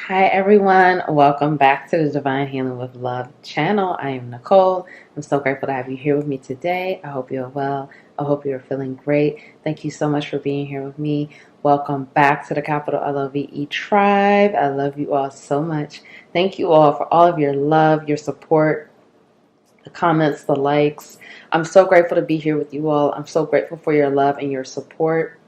Hi everyone, welcome back to the Divine Healing with Love channel. I am Nicole. I'm so grateful to have you here with me today. I hope you're well. I hope you're feeling great. Thank you so much for being here with me. Welcome back to the capital LOVE tribe. I love you all so much. Thank you all for all of your love, your support, the comments, the likes. I'm so grateful to be here with you all. I'm so grateful for your love and your support.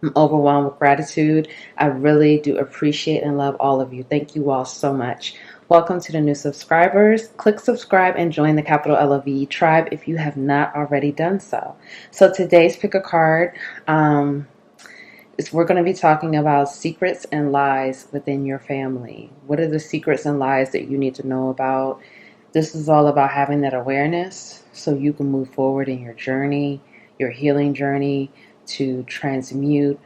I'm overwhelmed with gratitude. I really do appreciate and love all of you. Thank you all so much. Welcome to the new subscribers. Click subscribe and join the capital LOVE tribe if you have not already done so. So today's pick a card. We're going to be talking about secrets and lies within your family. What are the secrets and lies that you need to know about? This is all about having that awareness so you can move forward in your journey, your healing journey, to transmute,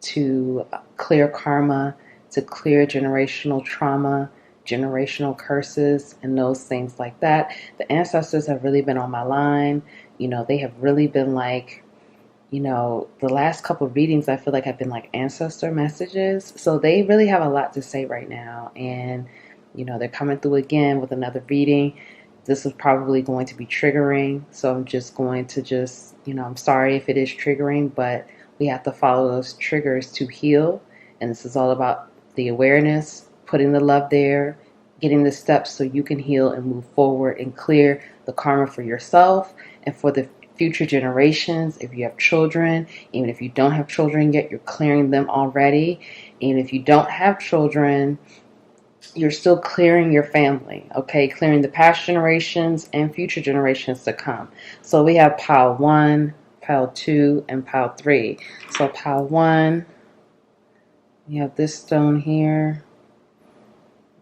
to clear karma, to clear generational trauma, generational curses, and those things like that. The ancestors have really been on my line. They have really been like, the last couple of readings I feel like have been like ancestor messages. So they really have a lot to say right now. And, they're coming through again with another reading. This is probably going to be triggering. So I'm just going to I'm sorry if it is triggering, but we have to follow those triggers to heal. And this is all about the awareness, putting the love there, getting the steps so you can heal and move forward and clear the karma for yourself and for the future generations. If you have children, even if you don't have children yet, you're clearing them already. And if you don't have children, you're still clearing your family, okay? Clearing the past generations and future generations to come. So we have pile 1, pile 2, and pile 3. So pile 1, you have this stone here.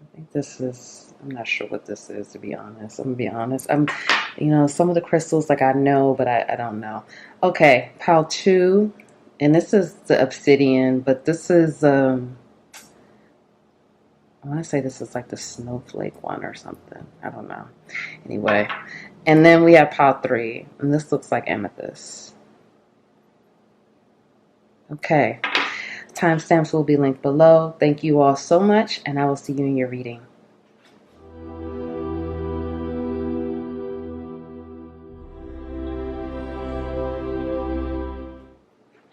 I think this is, I'm not sure what this is, to be honest. I'm going to be honest. Some of the crystals, like I know, but I don't know. Okay, pile 2, and this is the obsidian, but this is, I want to say this is like the snowflake one or something. I don't know. Anyway. And then we have pile 3. And this looks like amethyst. Okay. Timestamps will be linked below. Thank you all so much. And I will see you in your reading.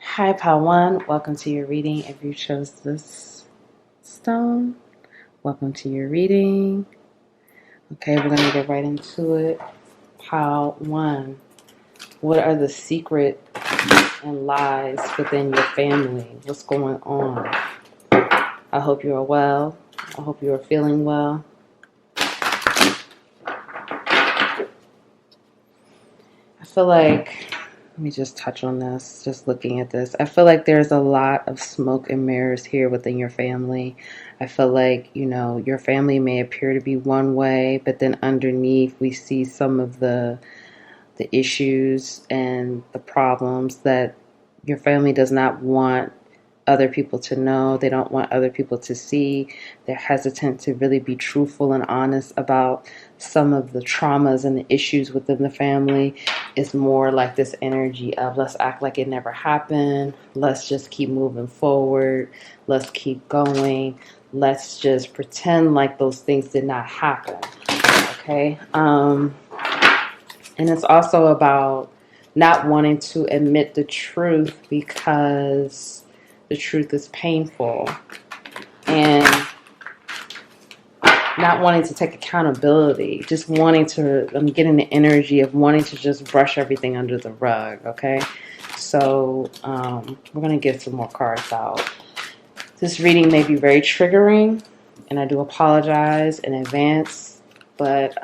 Hi, pile 1. Welcome to your reading. If you chose this stone, welcome to your reading. Okay, we're going to get right into it. Pile 1. What are the secret and lies within your family? What's going on? I hope you are well. I hope you are feeling well. I feel like, let me just touch on this, just looking at this. I feel like there's a lot of smoke and mirrors here within your family. I feel like, your family may appear to be one way, but then underneath we see some of the issues and the problems that your family does not want other people to know. They don't want other people to see. They're hesitant to really be truthful and honest about some of the traumas and the issues within the family. It's more like this energy of let's act like it never happened. Let's just keep moving forward. Let's keep going. Let's just pretend like those things did not happen. Okay? And it's also about not wanting to admit the truth because the truth is painful, and not wanting to take accountability, just wanting to, I'm getting the energy of wanting to just brush everything under the rug, okay? So we're going to get some more cards out. This reading may be very triggering, and I do apologize in advance, but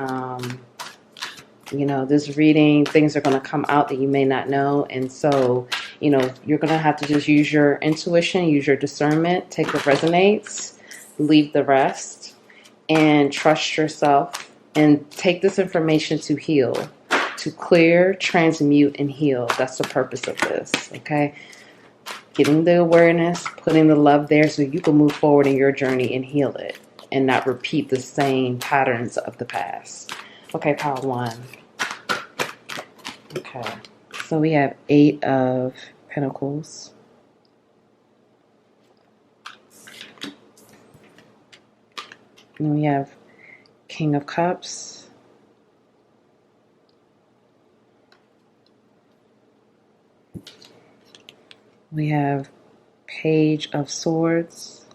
this reading, things are going to come out that you may not know. And so, you're going to have to just use your intuition, use your discernment, take what resonates, leave the rest, and trust yourself. And take this information to heal, to clear, transmute, and heal. That's the purpose of this, okay? Getting the awareness, putting the love there so you can move forward in your journey and heal it and not repeat the same patterns of the past. Okay, pile 1. Okay, so we have 8 of Pentacles. then we have King of Cups. We have Page of Swords.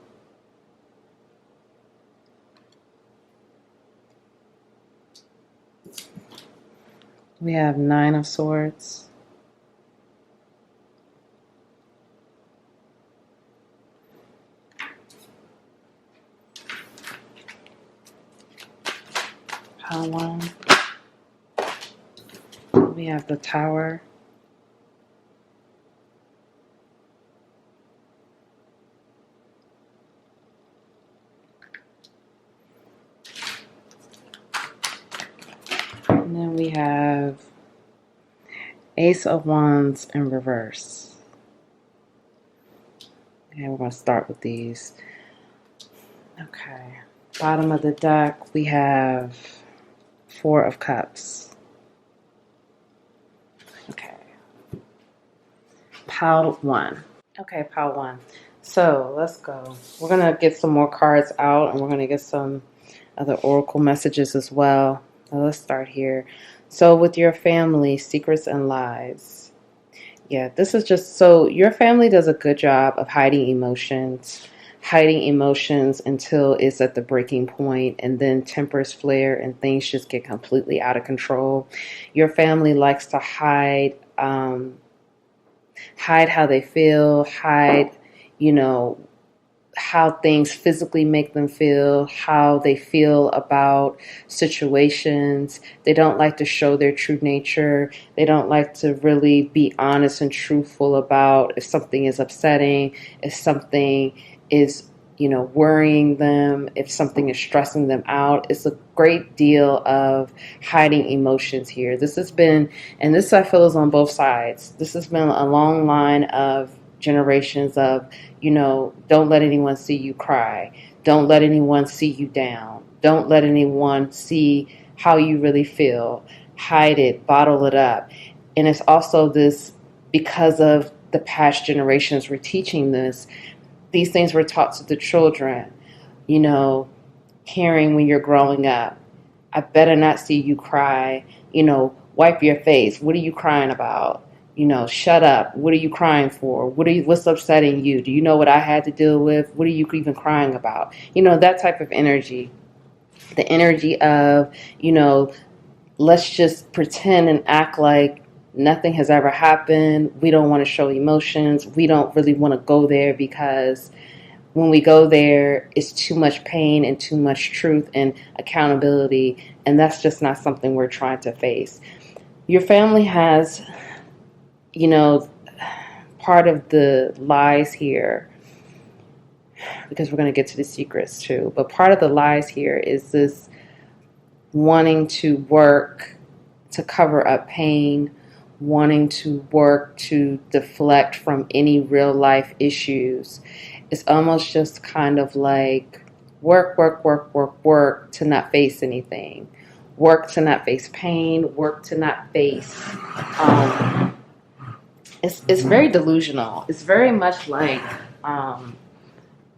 We have Nine of Swords. Pile one. We have the Tower. And then we have Ace of Wands in reverse. Okay, we're going to start with these. Okay. Bottom of the deck, we have Four of Cups. Okay. Pile one. Okay, pile one. So let's go. We're going to get some more cards out, and we're going to get some other oracle messages as well. So let's start here. So with your family, secrets and lies. Yeah, this is just so your family does a good job of hiding emotions until it's at the breaking point, and then tempers flare and things just get completely out of control. Your family likes to hide how they feel, hide, you know, how things physically make them feel, how they feel about situations. They don't like to show their true nature. They don't like to really be honest and truthful about if something is upsetting, if something is, worrying them, if something is stressing them out. It's a great deal of hiding emotions here. This has been, and this I feel is on both sides. This has been a long line of generations of, don't let anyone see you cry. Don't let anyone see you down. Don't let anyone see how you really feel. Hide it, bottle it up. And it's also this, because of the past generations were teaching this, these things were taught to the children, caring when you're growing up. I better not see you cry, wipe your face. What are you crying about? Shut up. What are you crying for? What's upsetting you? Do you know what I had to deal with? What are you even crying about? That type of energy. The energy of, let's just pretend and act like nothing has ever happened. We don't want to show emotions. We don't really want to go there, because when we go there, it's too much pain and too much truth and accountability. And that's just not something we're trying to face. Your family has, part of the lies here, because we're going to get to the secrets too, but part of the lies here is this wanting to work to cover up pain, wanting to work to deflect from any real life issues. It's almost just kind of like work to not face anything. Work to not face pain, work to not face it's very delusional. It's very much like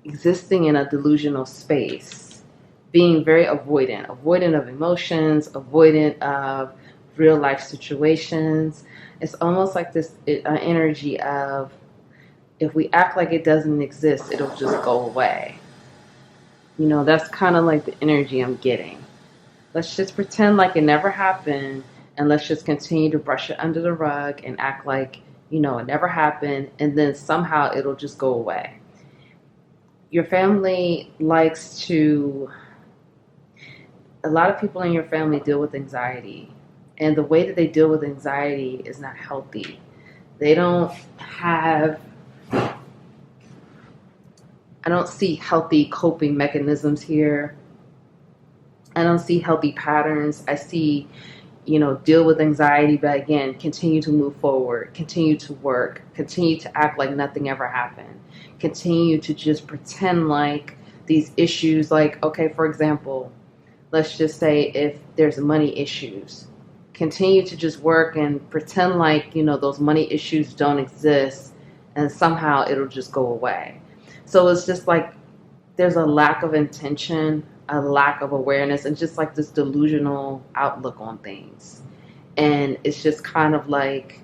existing in a delusional space, being very avoidant of emotions, avoidant of real life situations. It's almost like this energy of, if we act like it doesn't exist, it'll just go away. That's kind of like the energy I'm getting. Let's just pretend like it never happened, and let's just continue to brush it under the rug and act like, it never happened, and then somehow it'll just go away. Your family likes to, a lot of people in your family deal with anxiety, and the way that they deal with anxiety is not healthy. They don't have, I don't see healthy coping mechanisms here. I don't see healthy patterns. I see, deal with anxiety, but again, continue to move forward, continue to work, continue to act like nothing ever happened, continue to just pretend like these issues, like, okay, for example, let's just say if there's money issues, continue to just work and pretend like, those money issues don't exist, and somehow it'll just go away. So it's just like there's a lack of intention a lack of awareness and just like this delusional outlook on things. And it's just kind of like,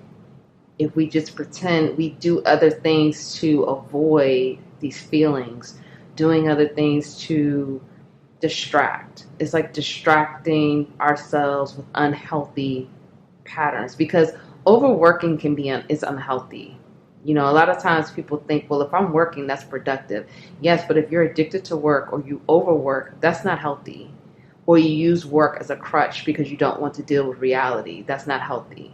if we just pretend, we do other things to avoid these feelings, doing other things to distract. It's like distracting ourselves with unhealthy patterns, because overworking can be is unhealthy. You know, a lot of times people think, well, if I'm working, that's productive. Yes, but if you're addicted to work or you overwork, that's not healthy. Or you use work as a crutch because you don't want to deal with reality, that's not healthy.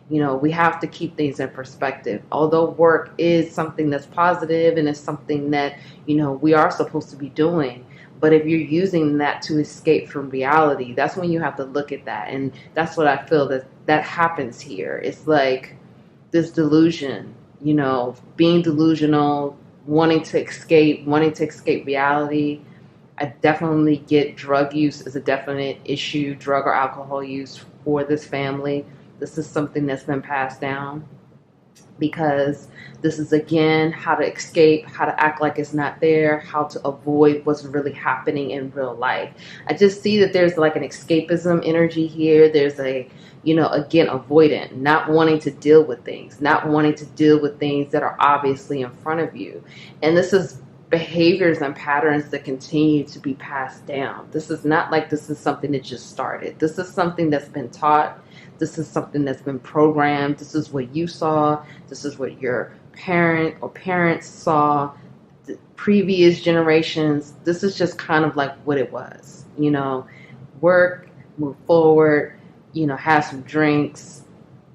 You know, we have to keep things in perspective. Although work is something that's positive and it's something that, you know, we are supposed to be doing, but if you're using that to escape from reality, that's when you have to look at that. And that's what I feel that happens here. It's like this delusion, you know, being delusional, wanting to escape reality. I definitely get drug use as a definite issue, drug or alcohol use for this family. This is something that's been passed down, because this is, again, how to escape, how to act like it's not there, how to avoid what's really happening in real life. I just see that there's like an escapism energy here. There's a, you know, again, avoidant, not wanting to deal with things, not wanting to deal with things that are obviously in front of you. And this is behaviors and patterns that continue to be passed down. This is not like this is something that just started. This is something that's been taught. This is something that's been programmed. This is what you saw. This is what your parent or parents saw. The previous generations. This is just kind of like what it was. You know, work, move forward, you know, have some drinks,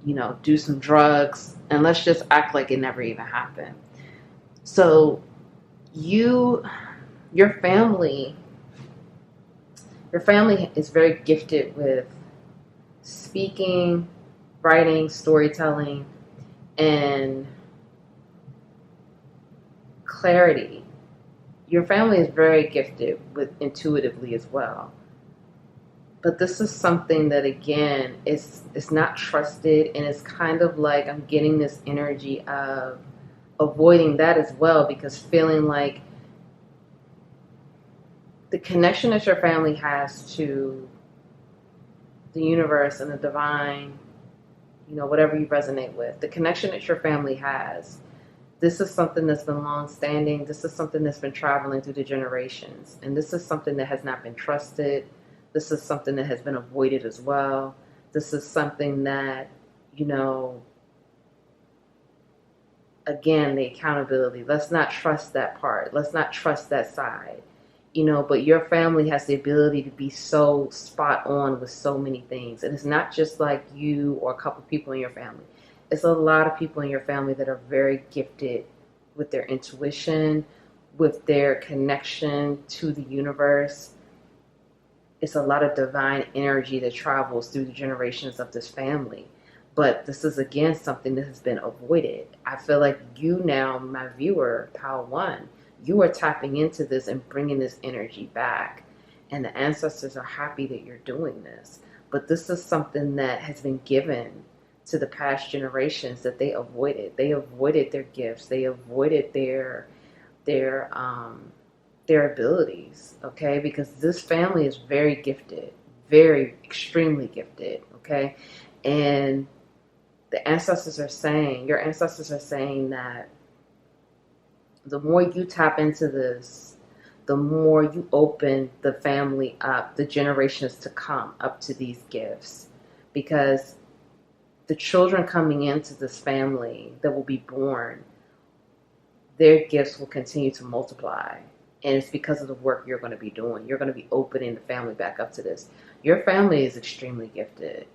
you know, do some drugs, and let's just act like it never even happened. So your family is very gifted with speaking, writing, storytelling, and clarity. Your family is very gifted with intuitively as well. But this is something that, again, it's not trusted, and it's kind of like I'm getting this energy of avoiding that as well, because feeling like the connection that your family has to the universe and the divine, you know, whatever you resonate with, the connection that your family has, this is something that's been long standing. This is something that's been traveling through the generations. And this is something that has not been trusted. This is something that has been avoided as well. This is something that, you know, again, the accountability. Let's not trust that part. Let's not trust that side. You know, but your family has the ability to be so spot on with so many things. And it's not just like you or a couple people in your family. It's a lot of people in your family that are very gifted with their intuition, with their connection to the universe. It's a lot of divine energy that travels through the generations of this family. But this is, again, something that has been avoided. I feel like you now, my viewer, Pal One, you are tapping into this and bringing this energy back. And the ancestors are happy that you're doing this. But this is something that has been given to the past generations that they avoided. They avoided their gifts. They avoided their abilities, okay? Because this family is very gifted, very extremely gifted, okay? And the ancestors are saying, your ancestors are saying that the more you tap into this, the more you open the family up, the generations to come up to these gifts. Because the children coming into this family that will be born, their gifts will continue to multiply. And it's because of the work you're going to be doing. You're going to be opening the family back up to this. Your family is extremely gifted.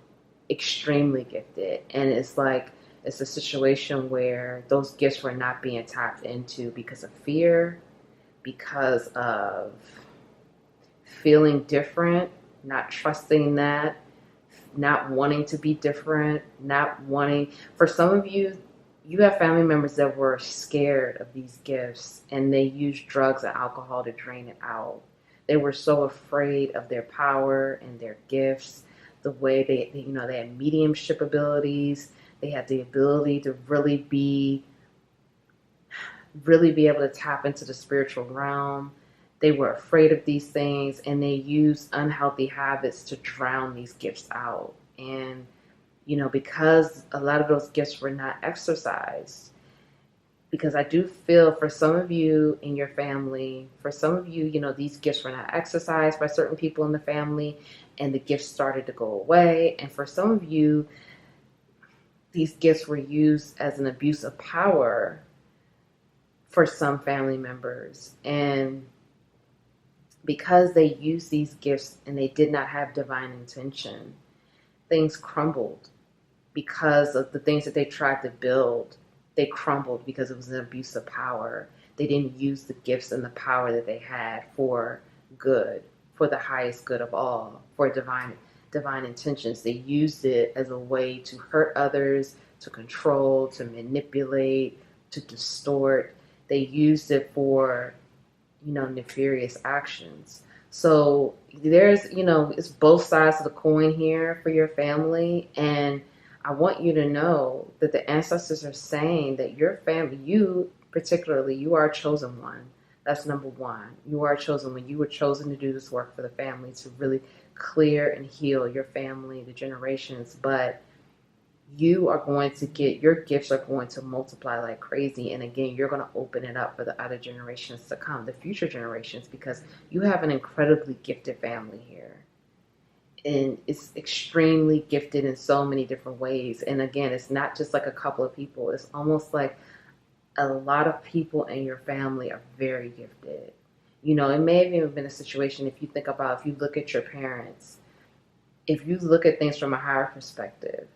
Extremely gifted. And it's like, it's a situation where those gifts were not being tapped into because of fear, because of feeling different, not trusting that, not wanting to be different, not wanting. For some of you, you have family members that were scared of these gifts and they used drugs and alcohol to drain it out. They were so afraid of their power and their gifts, the way they you know, they had mediumship abilities. They had the ability to really be able to tap into the spiritual realm. They were afraid of these things, and they used unhealthy habits to drown these gifts out. And, because a lot of those gifts were not exercised, because I do feel for some of you in your family, for some of you, these gifts were not exercised by certain people in the family, and the gifts started to go away. And for some of you, these gifts were used as an abuse of power for some family members. And because they used these gifts and they did not have divine intention, things crumbled because of the things that they tried to build. They crumbled because it was an abuse of power. They didn't use the gifts and the power that they had for good, for the highest good of all, for divine intentions. They used it as a way to hurt others, to control, to manipulate, to distort. They used it for, nefarious actions. So there's, it's both sides of the coin here for your family. And I want you to know that the ancestors are saying that your family, you particularly, you are a chosen one. That's number one. You are chosen when you were chosen to do this work for the family, to really clear and heal your family, the generations. But you are going to get, your gifts are going to multiply like crazy. And again, you're going to open it up for the other generations to come, the future generations, because you have an incredibly gifted family here. And it's extremely gifted in so many different ways. And again, it's not just like a couple of people. It's almost like a lot of people in your family are very gifted. It may have even been a situation, if you think about, if you look at your parents, if you look at things from a higher perspective,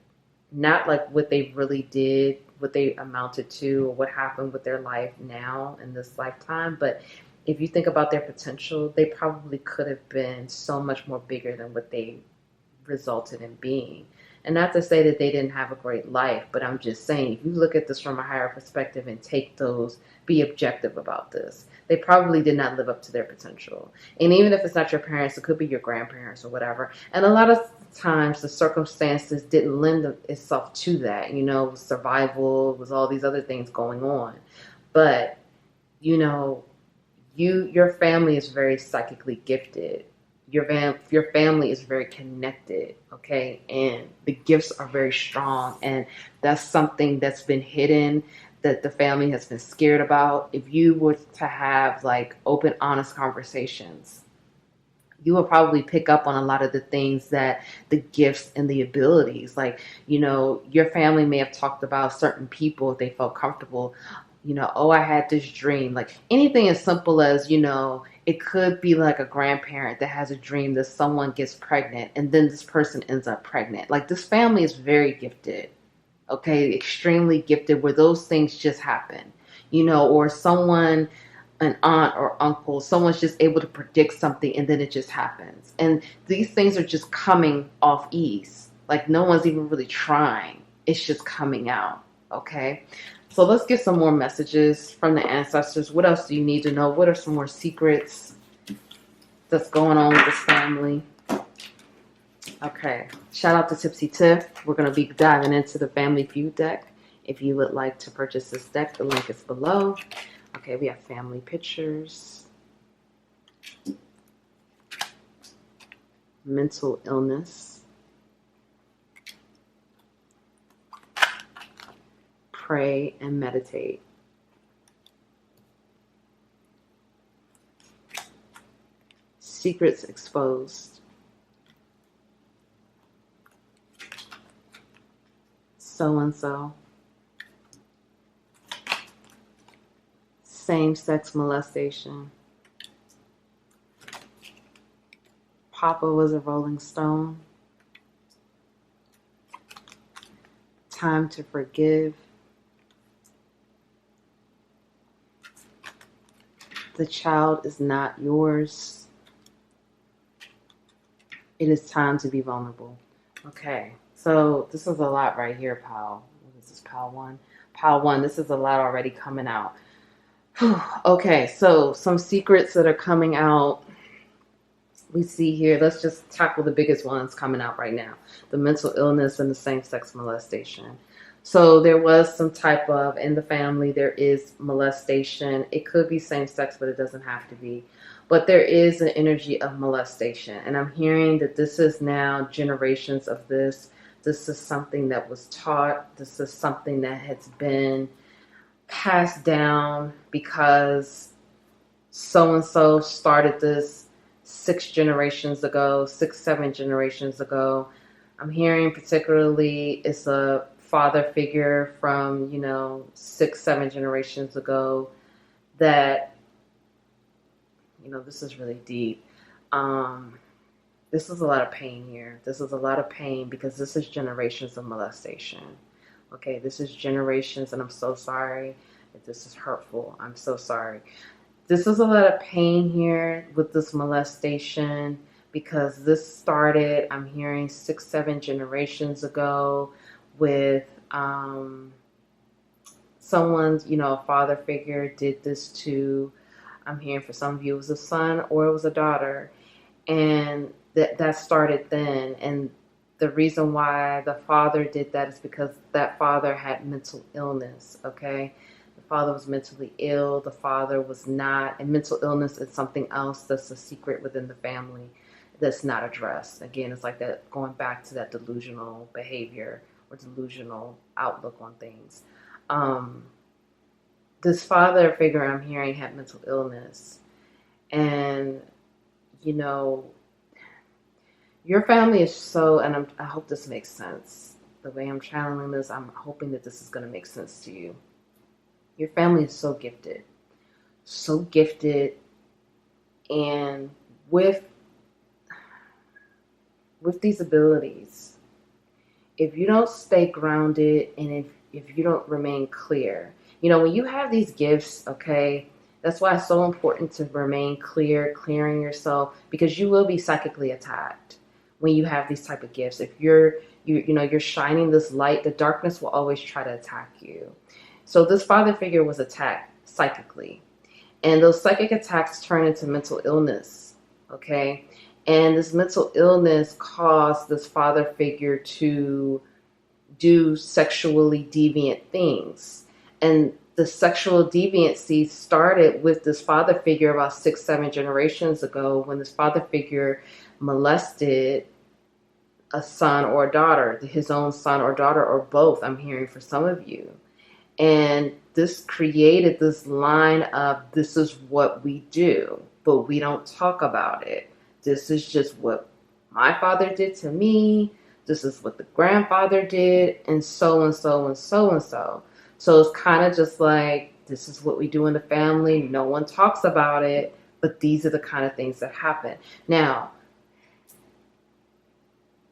not like what they really did, what they amounted to, or what happened with their life now in this lifetime, but if you think about their potential, they probably could have been so much more bigger than what they resulted in being. And not to say that they didn't have a great life, but I'm just saying, if you look at this from a higher perspective and take those, be objective about this, they probably did not live up to their potential. And even if it's not your parents, it could be your grandparents or whatever. And a lot of times the circumstances didn't lend itself to that. It was survival, it was all these other things going on. But, your family is very psychically gifted. Your family is very connected, okay? And the gifts are very strong. And that's something that's been hidden, that the family has been scared about. If you were to have like open, honest conversations, you will probably pick up on a lot of the things that the gifts and the abilities, like, your family may have talked about certain people if they felt comfortable. Oh, I had this dream. Like anything as simple as, it could be like a grandparent that has a dream that someone gets pregnant and then this person ends up pregnant. Like this family is very gifted, okay? Extremely gifted, where those things just happen, or someone, an aunt or uncle, someone's just able to predict something and then it just happens. And these things are just coming off ease. Like no one's even really trying. It's just coming out, okay? So let's get some more messages from the ancestors. What else do you need to know? What are some more secrets that's going on with this family? Okay. Shout out to Tipsy Tiff. We're going to be diving into the Family Feud deck. If you would like to purchase this deck, the link is below. Okay, we have family pictures. Mental illness. Pray and meditate. Secrets exposed. So-and-so. Same-sex molestation. Papa was a Rolling Stone. Time to forgive. The child is not yours. It is time to be vulnerable. Okay, so this is a lot right here, pal. What is this, pal one? Pal one, this is a lot already coming out. Okay, so some secrets that are coming out. We see here, let's just tackle the biggest ones coming out right now. The mental illness and the same-sex molestation. So there was some type of, in the family, there is molestation. It could be same-sex, but it doesn't have to be. But there is an energy of molestation. And I'm hearing that this is now generations of this. This is something that was taught. This is something that has been passed down because so-and-so started this 7 generations ago. I'm hearing particularly it's a father figure from, 7 generations ago that, this is really deep. This is a lot of pain here. This is a lot of pain because this is generations of molestation. Okay, this is generations, and I'm so sorry if this is hurtful. I'm so sorry. This is a lot of pain here with this molestation because this started, I'm hearing 7 generations ago with someone's, a father figure did this to, I'm hearing for some of you it was a son or it was a daughter. And that started then. And the reason why the father did that is because that father had mental illness, okay? The father was mentally ill. The father was not. And mental illness is something else that's a secret within the family that's not addressed. Again, it's like that, going back to that delusional behavior or delusional outlook on things. This father figure I'm hearing had mental illness. And, your family is so, and I hope this makes sense. The way I'm channeling this, I'm hoping that this is going to make sense to you. Your family is so gifted. So gifted. And with these abilities, if you don't stay grounded and if you don't remain clear, when you have these gifts, okay, that's why it's so important to remain clear, clearing yourself, because you will be psychically attacked when you have these type of gifts. If you're shining this light, the darkness will always try to attack you. So this father figure was attacked psychically, and those psychic attacks turn into mental illness, okay? And this mental illness caused this father figure to do sexually deviant things. And the sexual deviancy started with this father figure about 7 generations ago when this father figure molested a son or a daughter, his own son or daughter, or both, I'm hearing for some of you. And this created this line of, this is what we do, but we don't talk about it. This is just what my father did to me. This is what the grandfather did, and so and so and so and so. So it's kind of just like, this is what we do in the family. No one talks about it, but these are the kind of things that happen. Now,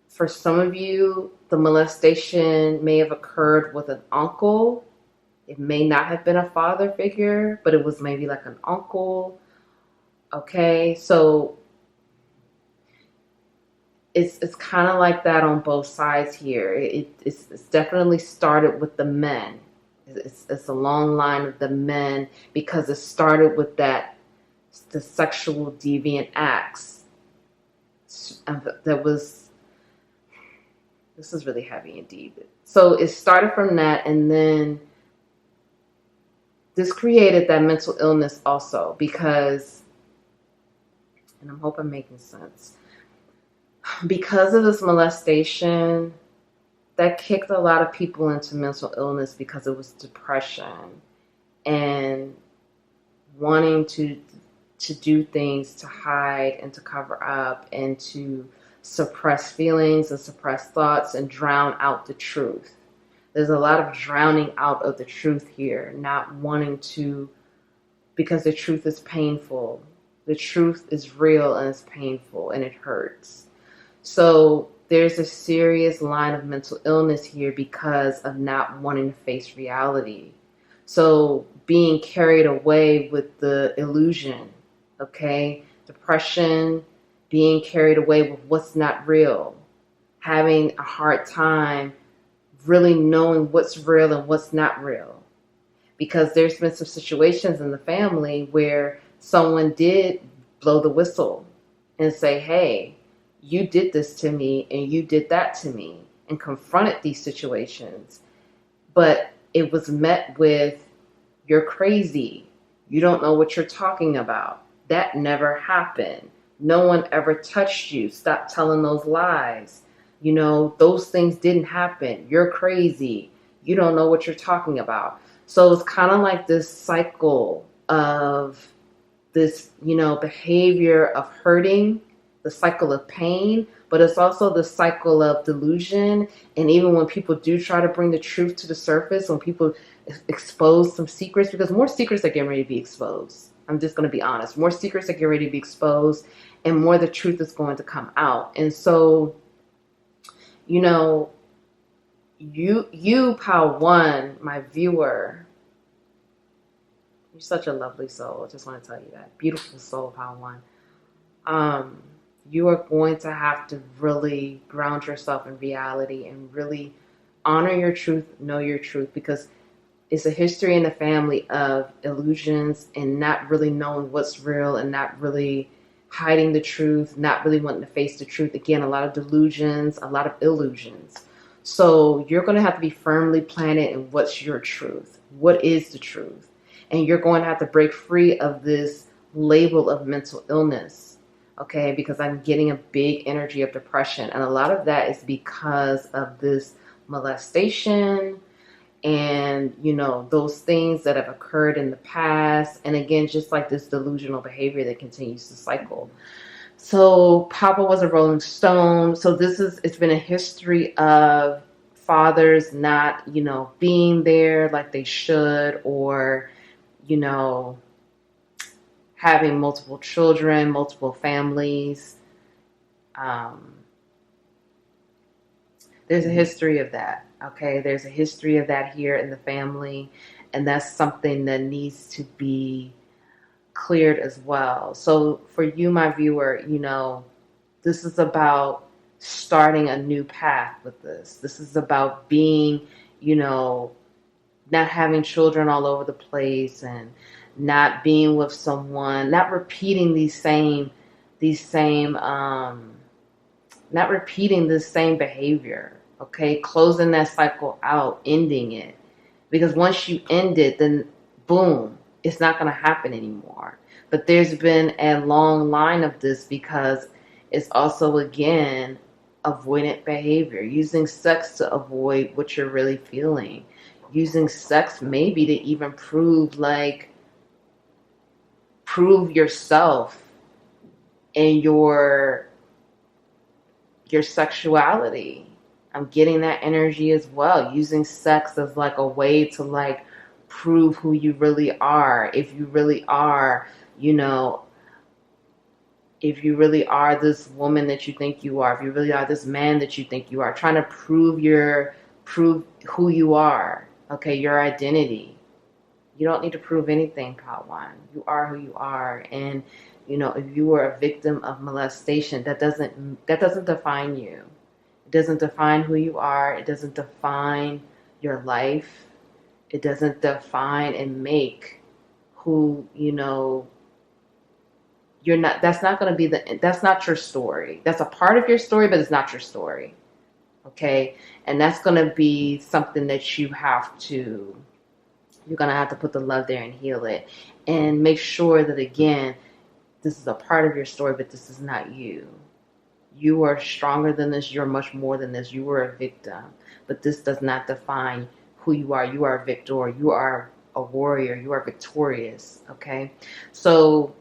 for some of you, the molestation may have occurred with an uncle. It may not have been a father figure, but it was maybe like an uncle. Okay, so it's kind of like that on both sides here. It's definitely started with the men. It's a long line of the men because it started with the sexual deviant acts. This is really heavy and deep. So it started from that, and then this created that mental illness also because, and I hope I'm making sense, because of this molestation, that kicked a lot of people into mental illness because it was depression and wanting to do things to hide and to cover up and to suppress feelings and suppress thoughts and drown out the truth. There's a lot of drowning out of the truth here, not wanting to, because the truth is painful. The truth is real and it's painful and it hurts. So there's a serious line of mental illness here because of not wanting to face reality. So being carried away with the illusion, okay? Depression, being carried away with what's not real, having a hard time really knowing what's real and what's not real. Because there's been some situations in the family where someone did blow the whistle and say, hey, you did this to me and you did that to me, and confronted these situations. But it was met with, you're crazy. You don't know what you're talking about. that never happened. No one ever touched you. Stop telling those lies. You know, those things didn't happen. You're crazy. You don't know what you're talking about. So it's kind of like this cycle of this, you know, behavior of hurting, the cycle of pain, but it's also the cycle of delusion. And even when people do try to bring the truth to the surface, when people expose some secrets, because more secrets are getting ready to be exposed. I'm just going to be honest. More secrets are getting ready to be exposed, and more the truth is going to come out. And so, you know, you, Pal One, my viewer, you're such a lovely soul. I just want to tell you that. Beautiful soul, Pal One. You are going to have to really ground yourself in reality and really honor your truth, know your truth, because it's a history in the family of illusions and not really knowing what's real and not really hiding the truth, not really wanting to face the truth. Again, a lot of delusions, a lot of illusions. So you're going to have to be firmly planted in what's your truth. What is the truth? And you're going to have to break free of this label of mental illness, okay? Because I'm getting a big energy of depression. And a lot of that is because of this molestation and, you know, those things that have occurred in the past. And again, just like this delusional behavior that continues to cycle. So Papa was a Rolling Stone. So it's been a history of fathers not, you know, being there like they should, or, you know, having multiple children, multiple families. There's a history of that, okay? There's a history of that here in the family, and that's something that needs to be cleared as well. So for you, my viewer, you know, this is about starting a new path with this. This is about being, you know, not having children all over the place and not being with someone, not repeating not repeating this same behavior, okay? Closing that cycle out, ending it. Because once you end it, then boom, it's not going to happen anymore. But there's been a long line of this because it's also, again, avoidant behavior. Using sex to avoid what you're really feeling. Using sex maybe to even prove yourself and your sexuality. I'm getting that energy as well. Using sex as like a way to like prove who you really are. If you really are, you know, if you really are this woman that you think you are, if you really are this man that you think you are, trying to prove who you are, okay, your identity. You don't need to prove anything, Part One. You are who you are. And, you know, if you were a victim of molestation, that doesn't define you. It doesn't define who you are. It doesn't define your life. It doesn't define and make who, you know, you're not. That's not going to be that's not your story. That's a part of your story, but it's not your story. Okay? And that's going to be something that you're going to have to put the love there and heal it. And make sure that, again, this is a part of your story, but this is not you. You are stronger than this. You're much more than this. You were a victim. But this does not define who you are. You are a victor. You are a warrior. You are victorious. Okay? So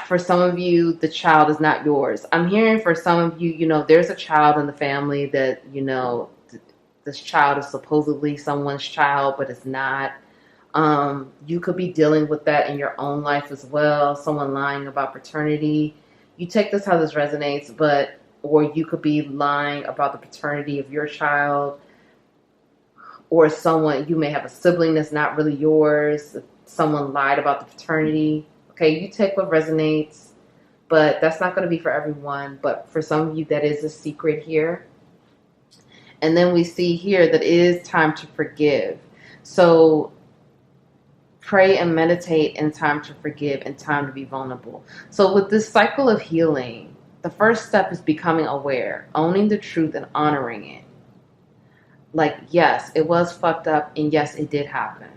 for some of you, the child is not yours. I'm hearing for some of you, you know, there's a child in the family that, you know, this child is supposedly someone's child, but it's not. You could be dealing with that in your own life as well. Someone lying about paternity. You take this how this resonates, or you could be lying about the paternity of your child, or you may have a sibling that's not really yours. Someone lied about the paternity. Okay, you take what resonates, but that's not going to be for everyone. But for some of you, that is a secret here. And then we see here that it is time to forgive. So pray and meditate in time to forgive and time to be vulnerable. So with this cycle of healing, the first step is becoming aware, owning the truth and honoring it. Like, yes, it was fucked up, and yes, it did happen.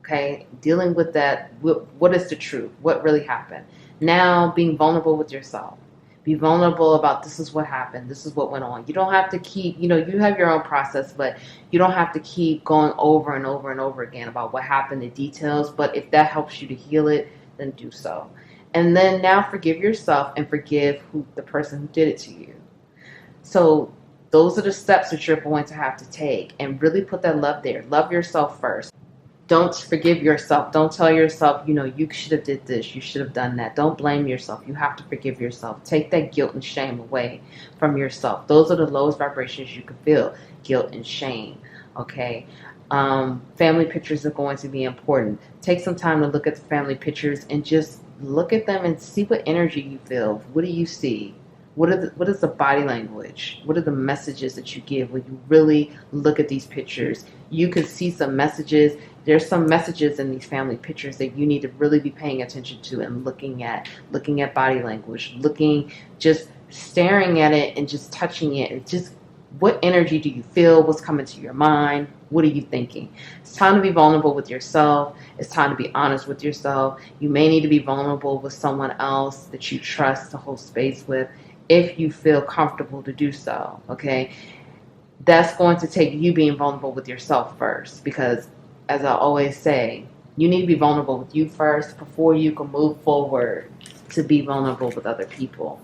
Okay, dealing with that. What is the truth? What really happened? Now, being vulnerable with yourself. Be vulnerable about this is what happened. This is what went on. You don't have to keep, you have your own process, but you don't have to keep going over and over and over again about what happened, the details. But if that helps you to heal it, then do so. And then now forgive yourself and forgive the person who did it to you. So those are the steps that you're going to have to take, and really put that love there. Love yourself first. Don't forgive yourself. Don't tell yourself, you should have did this. You should have done that. Don't blame yourself. You have to forgive yourself. Take that guilt and shame away from yourself. Those are the lowest vibrations you can feel, guilt and shame. Okay. Family pictures are going to be important. Take some time to look at the family pictures and just look at them and see what energy you feel. What do you see? What is the body language? What are the messages that you give when you really look at these pictures? You can see some messages. There's some messages in these family pictures that you need to really be paying attention to and looking at body language, just staring at it and just touching it. And just what energy do you feel? What's coming to your mind? What are you thinking? It's time to be vulnerable with yourself. It's time to be honest with yourself. You may need to be vulnerable with someone else that you trust to hold space with, if you feel comfortable to do so, okay? That's going to take you being vulnerable with yourself first, because as I always say, you need to be vulnerable with you first before you can move forward to be vulnerable with other people.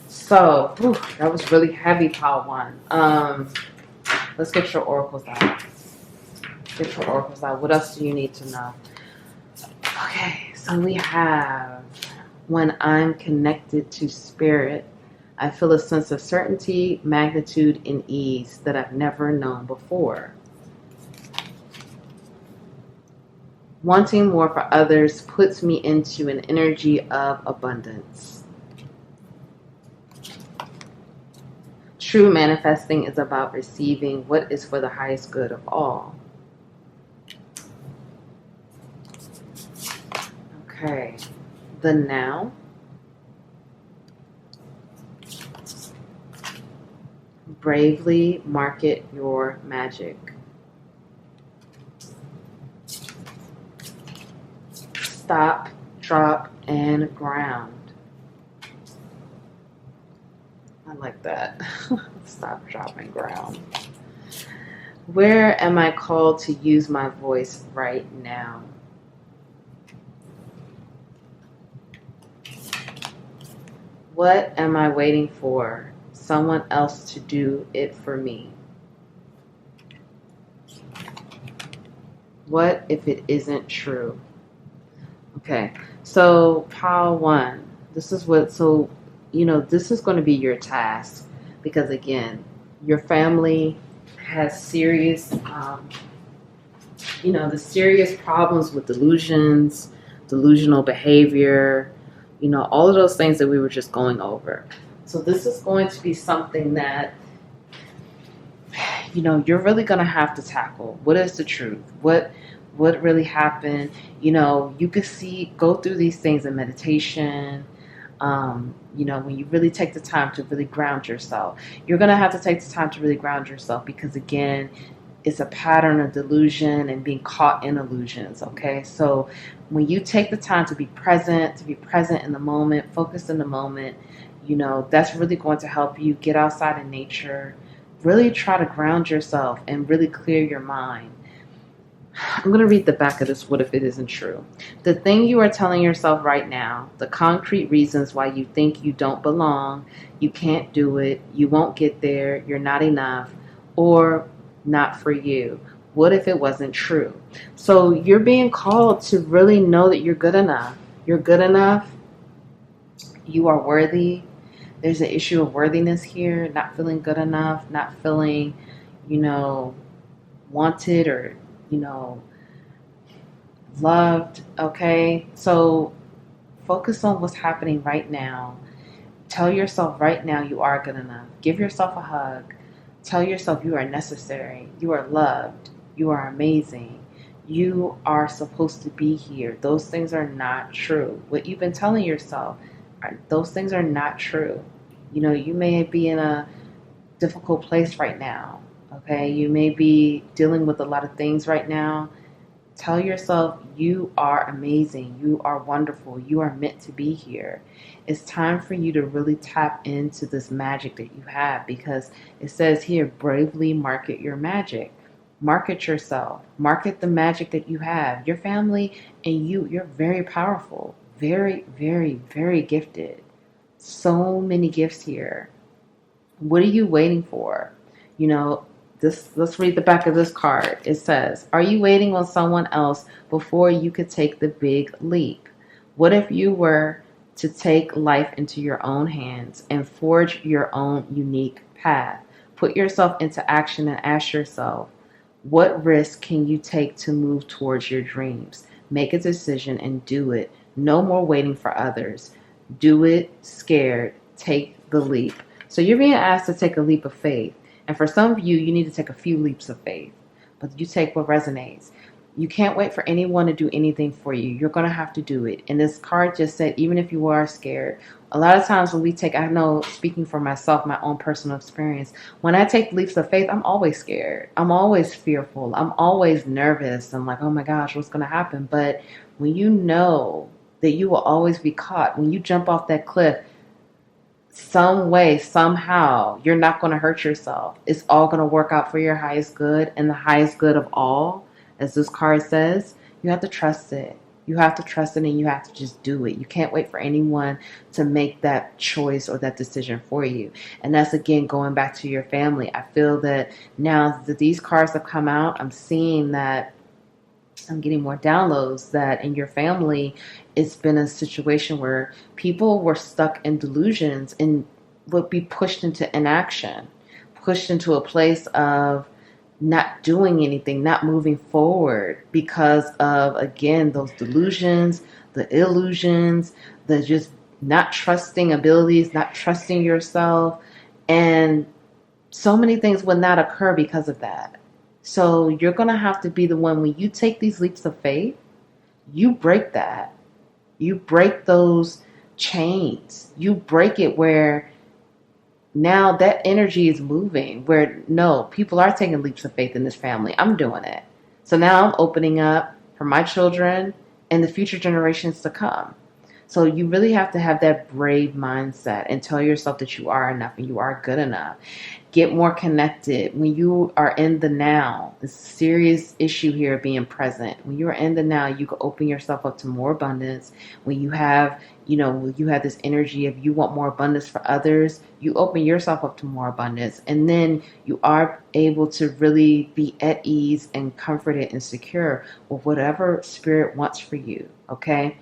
So, that was really heavy, pile one. Let's get your oracles out. Get your oracles out. What else do you need to know? Okay, so we have, when I'm connected to spirit, I feel a sense of certainty, magnitude, and ease that I've never known before. Wanting more for others puts me into an energy of abundance. True manifesting is about receiving what is for the highest good of all. Okay. The now. Bravely market your magic. Stop, drop, and ground. I like that. Stop, drop, and ground. Where am I called to use my voice right now? What am I waiting for? Someone else to do it for me. What if it isn't true? Okay, so pile one. This is this is going to be your task, because again, your family has serious, the serious problems with delusions, delusional behavior, all of those things that we were just going over. So this is going to be something that, you're really going to have to tackle. What is the truth? What really happened? You could go through these things in meditation. When you really take the time to really ground yourself, you're going to have to take the time to really ground yourself, because again, it's a pattern of delusion and being caught in illusions. Okay. So when you take the time to be present in the moment, focus in the moment, that's really going to help you get outside in nature, really try to ground yourself and really clear your mind. I'm going to read the back of this. What if it isn't true? The thing you are telling yourself right now, the concrete reasons why you think you don't belong, you can't do it, you won't get there, you're not enough, or not for you. What if it wasn't true? So you're being called to really know that you're good enough. You're good enough. You are worthy. There's an issue of worthiness here, not feeling good enough, not feeling, wanted or, loved. Okay. So focus on what's happening right now. Tell yourself right now you are good enough. Give yourself a hug. Tell yourself you are necessary. You are loved. You are amazing. You are supposed to be here. Those things are not true. What you've been telling yourself, those things are not true. You may be in a difficult place right now. Okay. You may be dealing with a lot of things right now. Tell yourself you are amazing, you are wonderful, you are meant to be here. It's time for you to really tap into this magic that you have, because it says here, bravely market your magic. Market yourself, market the magic that you have. Your family and you're very powerful, very, very, very gifted. So many gifts here. What are you waiting for? You know, this, let's read the back of this card. It says, are you waiting on someone else before you could take the big leap? What if you were to take life into your own hands and forge your own unique path? Put yourself into action and ask yourself, what risk can you take to move towards your dreams? Make a decision and do it. No more waiting for others. Do it scared. Take the leap. So you're being asked to take a leap of faith. And for some of you, you need to take a few leaps of faith. But you take what resonates. You can't wait for anyone to do anything for you. You're going to have to do it. And this card just said, even if you are scared, a lot of times when we take, I know, speaking for myself, my own personal experience, when I take leaps of faith, I'm always scared. I'm always fearful. I'm always nervous. I'm like, oh my gosh, what's going to happen? But when you know that you will always be caught, when you jump off that cliff, some way, somehow, you're not going to hurt yourself. It's all going to work out for your highest good, and the highest good of all, as this card says, you have to trust it. You have to trust it, and you have to just do it. You can't wait for anyone to make that choice or that decision for you. And that's, again, going back to your family. I feel that now that these cards have come out, I'm seeing that I'm getting more downloads that in your family, it's been a situation where people were stuck in delusions and would be pushed into inaction, pushed into a place of not doing anything, not moving forward because of, again, those delusions, the illusions, the just not trusting abilities, not trusting yourself. And so many things would not occur because of that. So you're going to have to be the one, when you take these leaps of faith, you break that. You break those chains. You break it where now that energy is moving, where no, people are taking leaps of faith in this family. I'm doing it. So now I'm opening up for my children and the future generations to come. So you really have to have that brave mindset and tell yourself that you are enough and you are good enough. Get more connected. When you are in the now, it's a serious issue here of being present. When you are in the now, you can open yourself up to more abundance. When you have, when you have this energy of you want more abundance for others, you open yourself up to more abundance. And then you are able to really be at ease and comforted and secure with whatever spirit wants for you. Okay?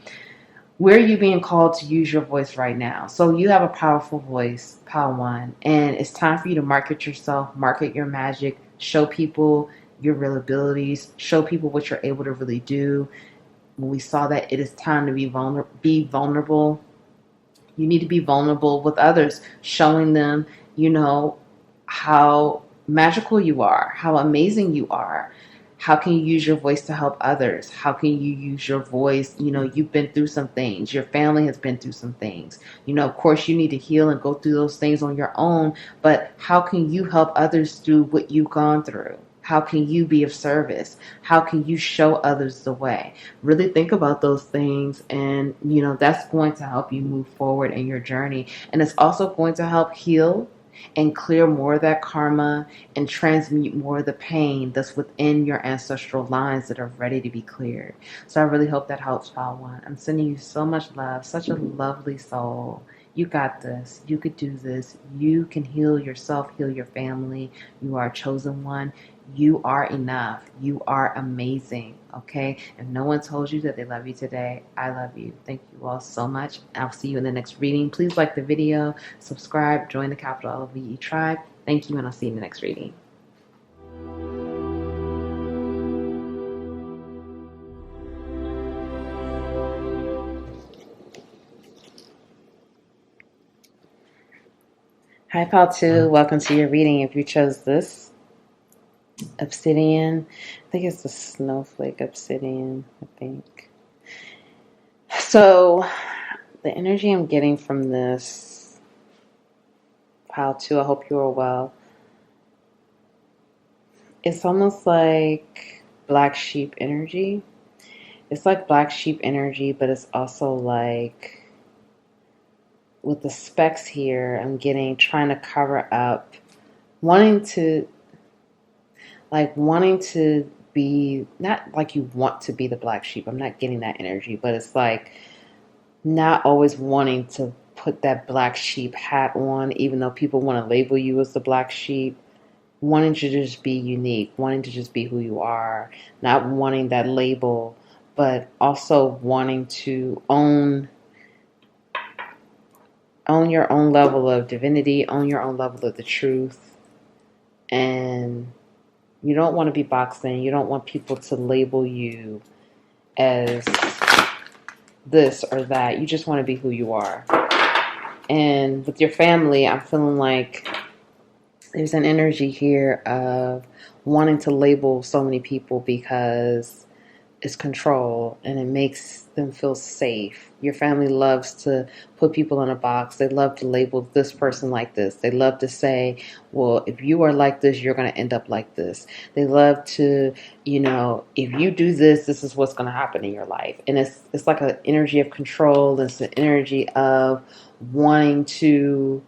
Where are you being called to use your voice right now? So you have a powerful voice, Pile One, and it's time for you to market yourself, market your magic, show people your real abilities, show people what you're able to really do. When we saw that it is time to be vulnerable, you need to be vulnerable with others, showing them, how magical you are, how amazing you are. How can you use your voice to help others? How can you use your voice? You've been through some things. Your family has been through some things. Of course, you need to heal and go through those things on your own. But how can you help others through what you've gone through? How can you be of service? How can you show others the way? Really think about those things, and that's going to help you move forward in your journey. And it's also going to help heal and clear more of that karma and transmute more of the pain that's within your ancestral lines that are ready to be cleared. So I really hope that helps, Pile One. I'm sending you so much love, such a lovely soul. You got this. You could do this. You can heal yourself, heal your family. You are a chosen one. You are enough. You are amazing. Okay? If no one told you that they love you today, I love you. Thank you all so much. I'll see you in the next reading. Please like the video, subscribe, join the Capital LVE tribe. Thank you, and I'll see you in the next reading. Hi, Pile 2. Welcome to your reading. If you chose this obsidian, I think it's the snowflake obsidian, I think. So the energy I'm getting from this, Pile 2, I hope you are well. It's almost like black sheep energy. It's like black sheep energy, but it's also like with the specks here, I'm getting trying to cover up, wanting to wanting to be, not like you want to be the black sheep. I'm not getting that energy, but it's like not always wanting to put that black sheep hat on, even though people want to label you as the black sheep. Wanting to just be unique, wanting to just be who you are, not wanting that label, but also wanting to own your own level of divinity, own your own level of the truth. And you don't want to be boxed in. You don't want people to label you as this or that. You just want to be who you are. And with your family, I'm feeling like there's an energy here of wanting to label so many people because it's control and it makes them feel safe. Your family loves to put people in a box. They love to label this person like this. They love to say, well, if you are like this, you're going to end up like this. They love to, if you do this, this is what's going to happen in your life. And it's like an energy of control. It's an energy of wanting to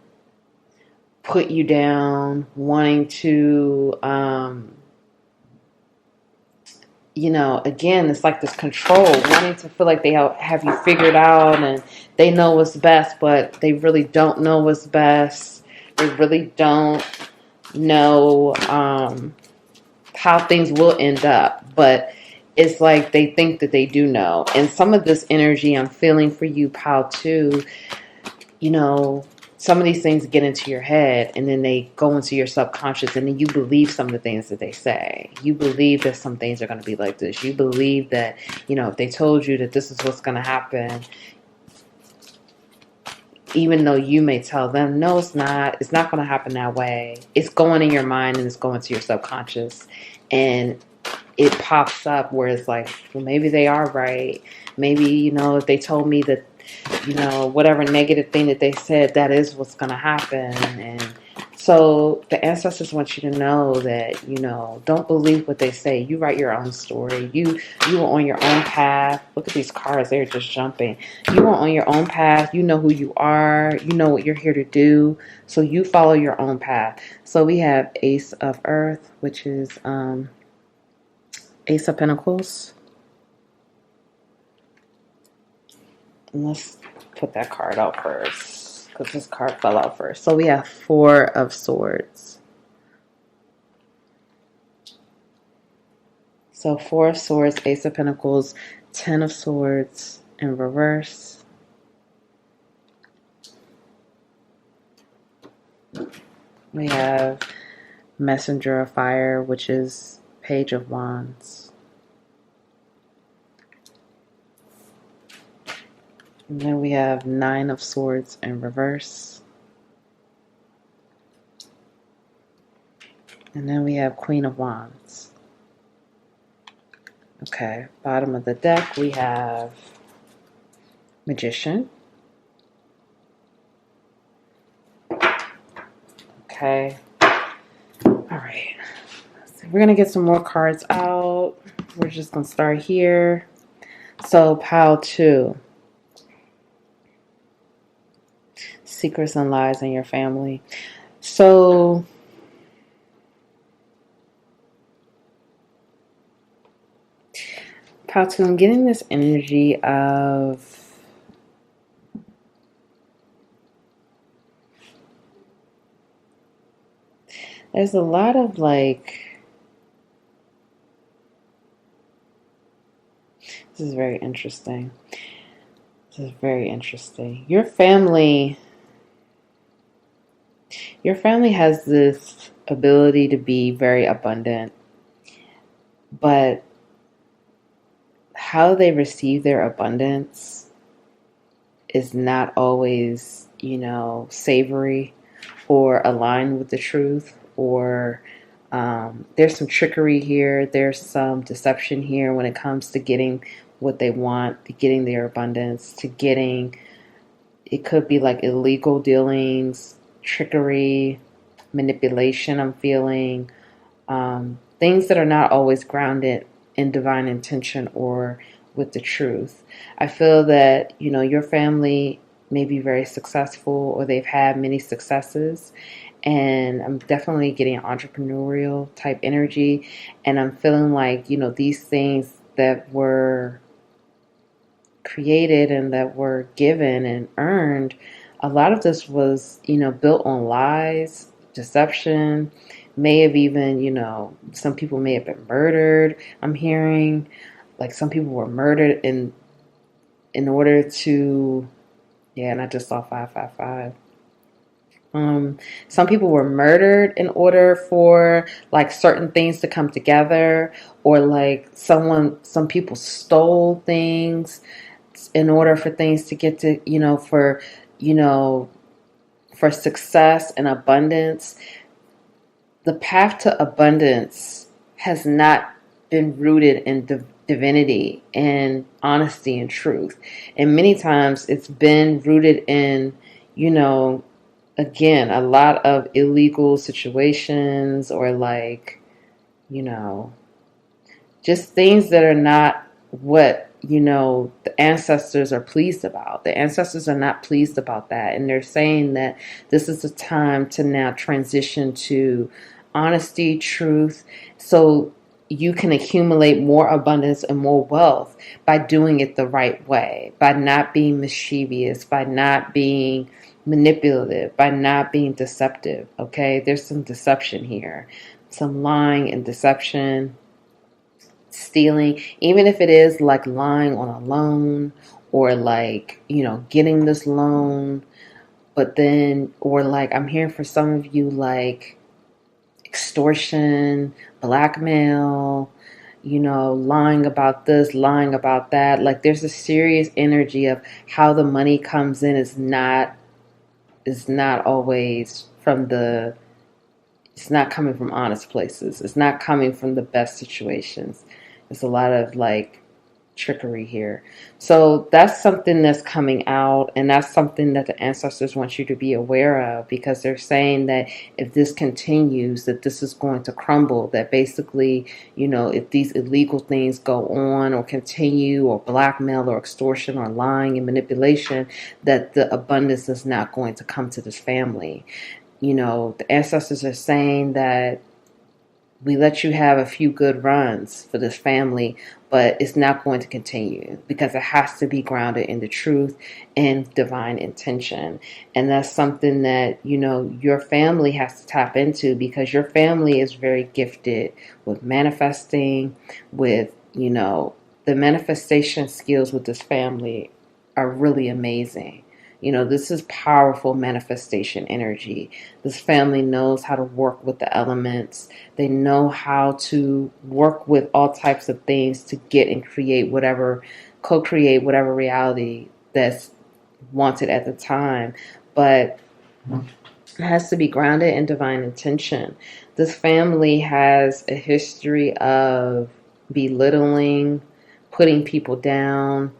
put you down, wanting to, again, it's like this control, wanting to feel like they have you figured out and they know what's best, but they really don't know what's best. They really don't know how things will end up, but it's like they think that they do know. And some of this energy I'm feeling for you, Pal, too, some of these things get into your head and then they go into your subconscious and then you believe some of the things that they say. You believe that some things are going to be like this. You believe that, if they told you that this is what's going to happen, even though you may tell them, no, it's not going to happen that way. It's going in your mind and it's going to your subconscious. And it pops up where it's like, well, maybe they are right. Maybe, if they told me that, whatever negative thing that they said, that is what's going to happen. And so the ancestors want you to know that, don't believe what they say. You write your own story. You are on your own path. Look at these cards. They're just jumping. You are on your own path. You know who you are. You know what you're here to do. So you follow your own path. So we have Ace of Earth, which is Ace of Pentacles. And let's put that card out first, because this card fell out first. So we have Four of Swords. So Four of Swords, Ace of Pentacles, Ten of Swords in reverse. We have Messenger of Fire, which is Page of Wands. And then we have Nine of Swords in reverse. And then we have Queen of Wands. Okay, bottom of the deck we have Magician. Okay. All right. We're going to get some more cards out. We're just going to start here. So, Pile 2. Secrets and lies in your family. So, Pile 2, I'm getting this energy of there's a lot of this is very interesting. This is very interesting. Your family has this ability to be very abundant, but how they receive their abundance is not always, savory or aligned with the truth, or there's some trickery here. There's some deception here when it comes to getting what they want, to getting their abundance, to getting, it could be like illegal dealings, trickery, manipulation, I'm feeling, things that are not always grounded in divine intention or with the truth. I feel that, your family may be very successful or they've had many successes. And I'm definitely getting entrepreneurial type energy. And I'm feeling like, these things that were created and that were given and earned, a lot of this was, built on lies, deception, may have even, some people may have been murdered. I'm hearing like some people were murdered in order to, yeah, and I just saw 555. Some people were murdered in order for like certain things to come together, or like some people stole things in order for things to get to, you know, for success and abundance. The path to abundance has not been rooted in divinity and honesty and truth. And many times it's been rooted in, you know, again, a lot of illegal situations or like, you know, just things that are not what, the ancestors are pleased about. The ancestors are not pleased about that. And they're saying that this is the time to now transition to honesty, truth, so you can accumulate more abundance and more wealth by doing it the right way, by not being mischievous, by not being manipulative, by not being deceptive. Okay, there's some deception here, some lying and deception, stealing, even if it is like lying on a loan or like, getting this loan, but then, or like I'm hearing for some of you, like extortion, blackmail, lying about this, lying about that. Like there's a serious energy of how the money comes in is not always from it's not coming from honest places. It's not coming from the best situations. There's a lot of like trickery here. So that's something that's coming out, and that's something that the ancestors want you to be aware of, because they're saying that if this continues, that this is going to crumble, that basically, if these illegal things go on or continue, or blackmail or extortion or lying and manipulation, that the abundance is not going to come to this family. The ancestors are saying that we let you have a few good runs for this family, but it's not going to continue because it has to be grounded in the truth and divine intention. And that's something that, your family has to tap into, because your family is very gifted with manifesting, with, the manifestation skills with this family are really amazing. This is powerful manifestation energy. This family knows how to work with the elements. They know how to work with all types of things to get and co-create whatever reality that's wanted at the time. But it has to be grounded in divine intention. This family has a history of belittling, putting people down,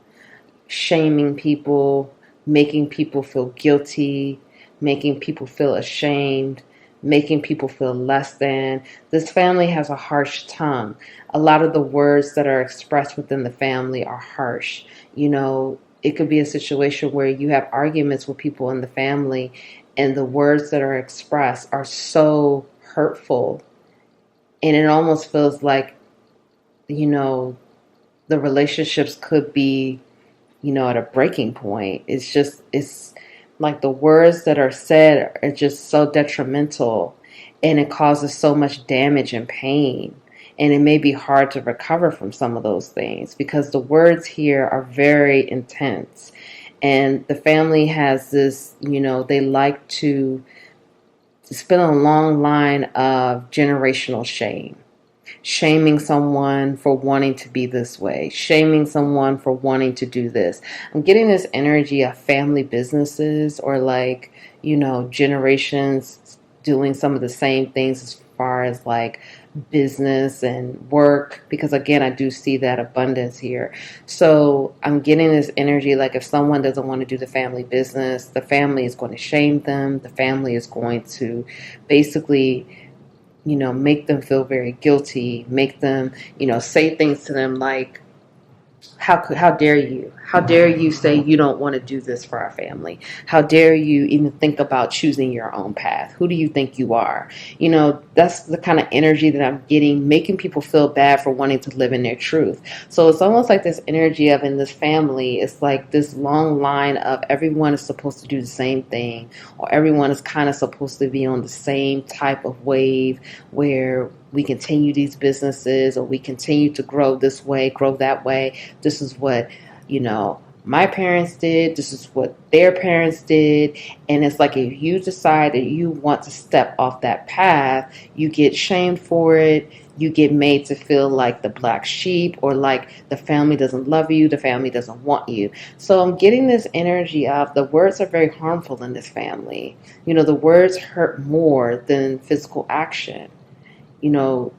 shaming people, making people feel guilty, making people feel ashamed, making people feel less than. This family has a harsh tongue. A lot of the words that are expressed within the family are harsh. It could be a situation where you have arguments with people in the family, and the words that are expressed are so hurtful. And it almost feels like, the relationships could be, at a breaking point. It's like the words that are said are just so detrimental, and it causes so much damage and pain. And it may be hard to recover from some of those things, because the words here are very intense. And the family has this, they like to spin a long line of generational shame. Shaming someone for wanting to be this way, shaming someone for wanting to do this. I'm getting this energy of family businesses, or like, generations doing some of the same things as far as like business and work, because again, I do see that abundance here. So I'm getting this energy like if someone doesn't want to do the family business, the family is going to shame them. The family is going to basically make them feel very guilty, make them, say things to them like, How dare you? How dare you say you don't want to do this for our family? How dare you even think about choosing your own path? Who do you think you are? You know, that's the kind of energy that I'm getting, making people feel bad for wanting to live in their truth. So it's almost like this energy of in this family, it's like this long line of everyone is supposed to do the same thing, or everyone is kind of supposed to be on the same type of wave where we continue these businesses or we continue to grow this way, grow that way. This is what, my parents did. This is what their parents did. And it's like if you decide that you want to step off that path, you get shamed for it. You get made to feel like the black sheep or like the family doesn't love you, the family doesn't want you. So I'm getting this energy of the words are very harmful in this family. The words hurt more than physical action. you know,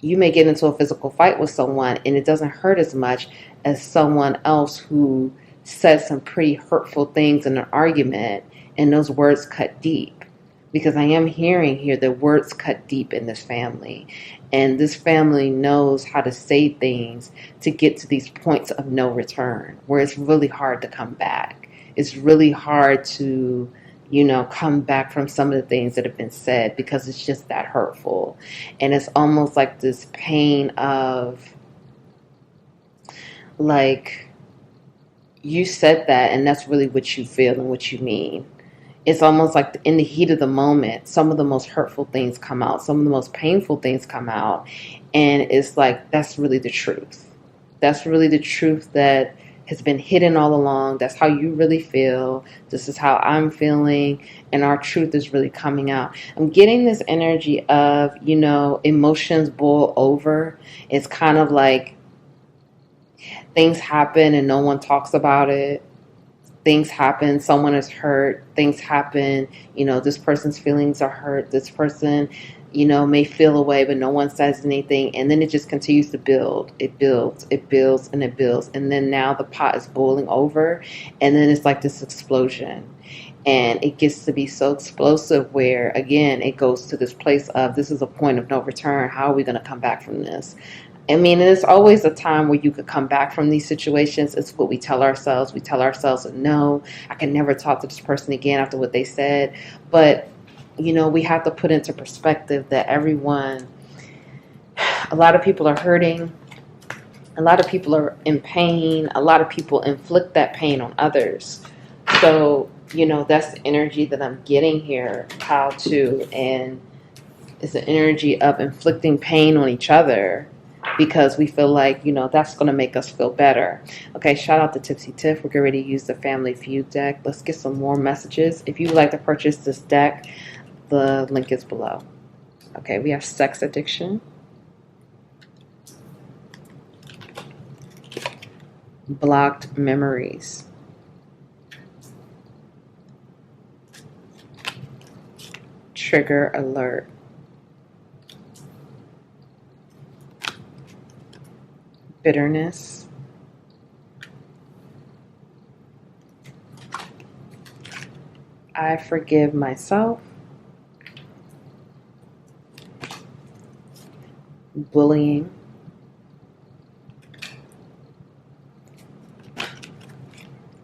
you may get into a physical fight with someone and it doesn't hurt as much as someone else who says some pretty hurtful things in an argument and those words cut deep. Because I am hearing here that words cut deep in this family. And this family knows how to say things to get to these points of no return where it's really hard to come back. It's really hard to come back from some of the things that have been said because it's just that hurtful. And it's almost like this pain of, like, you said that and that's really what you feel and what you mean. It's almost like in the heat of the moment, some of the most hurtful things come out, some of the most painful things come out. And it's like, that's really the truth. That's really the truth that has been hidden all along. That's how you really feel. This is how I'm feeling. And our truth is really coming out. I'm getting this energy of, emotions boil over. It's kind of like things happen and no one talks about it. Things happen, someone is hurt, things happen, this person's feelings are hurt, this person, may feel away, but no one says anything. And then it just continues to build. It builds, it builds, and it builds. And then now the pot is boiling over. And then it's like this explosion. And it gets to be so explosive where, again, it goes to this place of this is a point of no return. How are we going to come back from this? I mean, there's always a time where you could come back from these situations. It's what we tell ourselves. We tell ourselves, no, I can never talk to this person again after what they said. But, we have to put into perspective that a lot of people are hurting. A lot of people are in pain. A lot of people inflict that pain on others. So, that's the energy that I'm getting here, how to, and it's the energy of inflicting pain on each other. Because we feel like, that's going to make us feel better. Okay, shout out to Tipsy Tiff. We're getting ready to use the Family Feud deck. Let's get some more messages. If you would like to purchase this deck, the link is below. Okay, we have sex addiction, blocked memories, trigger alert, bitterness, I forgive myself, bullying,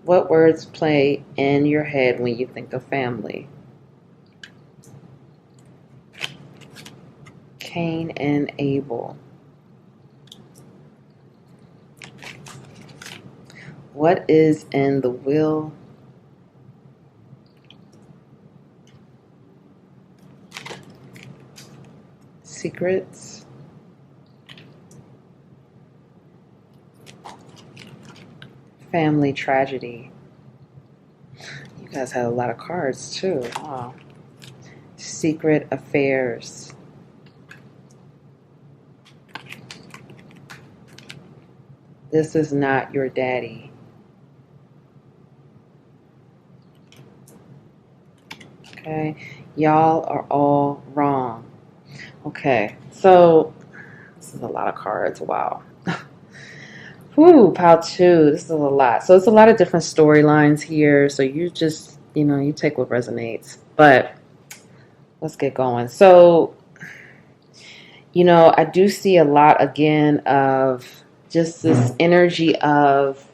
what words play in your head when you think of family? Cain and Abel. What is in the will? Secrets. Family tragedy. You guys had a lot of cards too. Wow. Secret affairs. This is not your daddy. Okay, y'all are all wrong. Okay, so this is a lot of cards. Wow. Whew, pile two. This is a lot. So it's a lot of different storylines here. So you just, you take what resonates. But let's get going. So, I do see a lot again of just this energy of,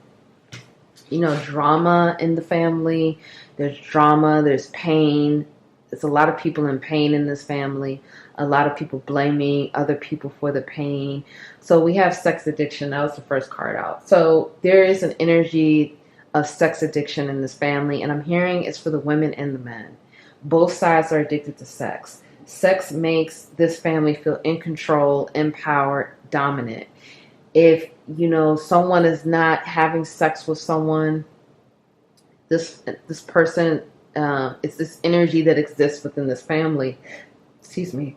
drama in the family. There's drama, there's pain. There's a lot of people in pain in this family. A lot of people blaming other people for the pain. So we have sex addiction. That was the first card out. So there is an energy of sex addiction in this family. And I'm hearing it's for the women and the men. Both sides are addicted to sex. Sex makes this family feel in control, empowered, dominant. If, someone is not having sex with someone, this person, it's this energy that exists within this family, excuse me,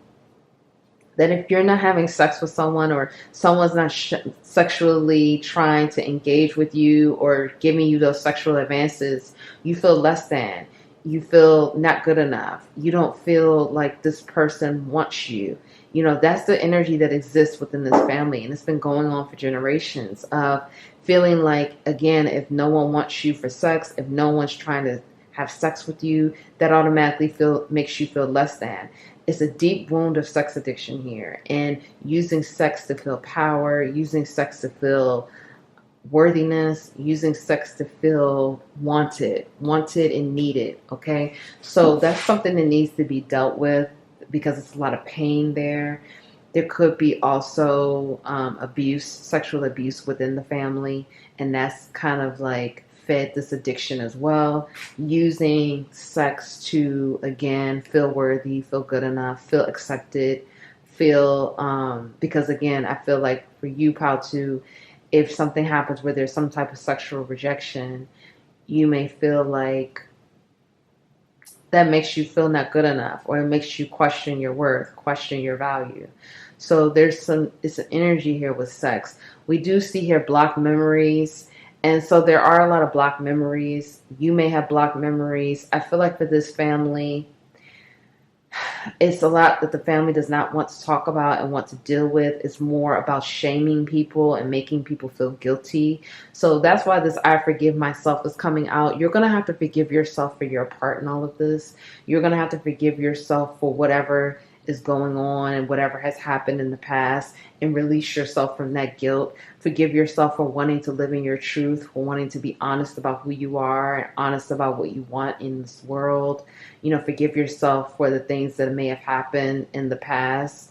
that if you're not having sex with someone, or someone's not sexually trying to engage with you or giving you those sexual advances, you feel less than. You feel not good enough. You don't feel like this person wants you. That's the energy that exists within this family. And it's been going on for generations of feeling like, again, if no one wants you for sex, if no one's trying to have sex with you, that automatically makes you feel less than. It's a deep wound of sex addiction here. And using sex to feel power, using sex to feel worthiness, using sex to feel wanted and needed. Okay. So that's something that needs to be dealt with, because it's a lot of pain there. There could be also abuse, sexual abuse within the family. And that's kind of like fed this addiction as well. Using sex to, again, feel worthy, feel good enough, feel accepted, because again, I feel like for you, Pal, if something happens where there's some type of sexual rejection, you may feel like that makes you feel not good enough, or it makes you question your worth, question your value. So it's an energy here with sex. We do see here blocked memories. And so there are a lot of blocked memories. You may have blocked memories. I feel like for this family, it's a lot that the family does not want to talk about and want to deal with. It's more about shaming people and making people feel guilty. So that's why this I forgive myself is coming out. You're going to have to forgive yourself for your part in all of this. You're going to have to forgive yourself for whatever is going on and whatever has happened in the past, and release yourself from that guilt. Forgive yourself for wanting to live in your truth, for wanting to be honest about who you are and honest about what you want in this world. Forgive yourself for the things that may have happened in the past.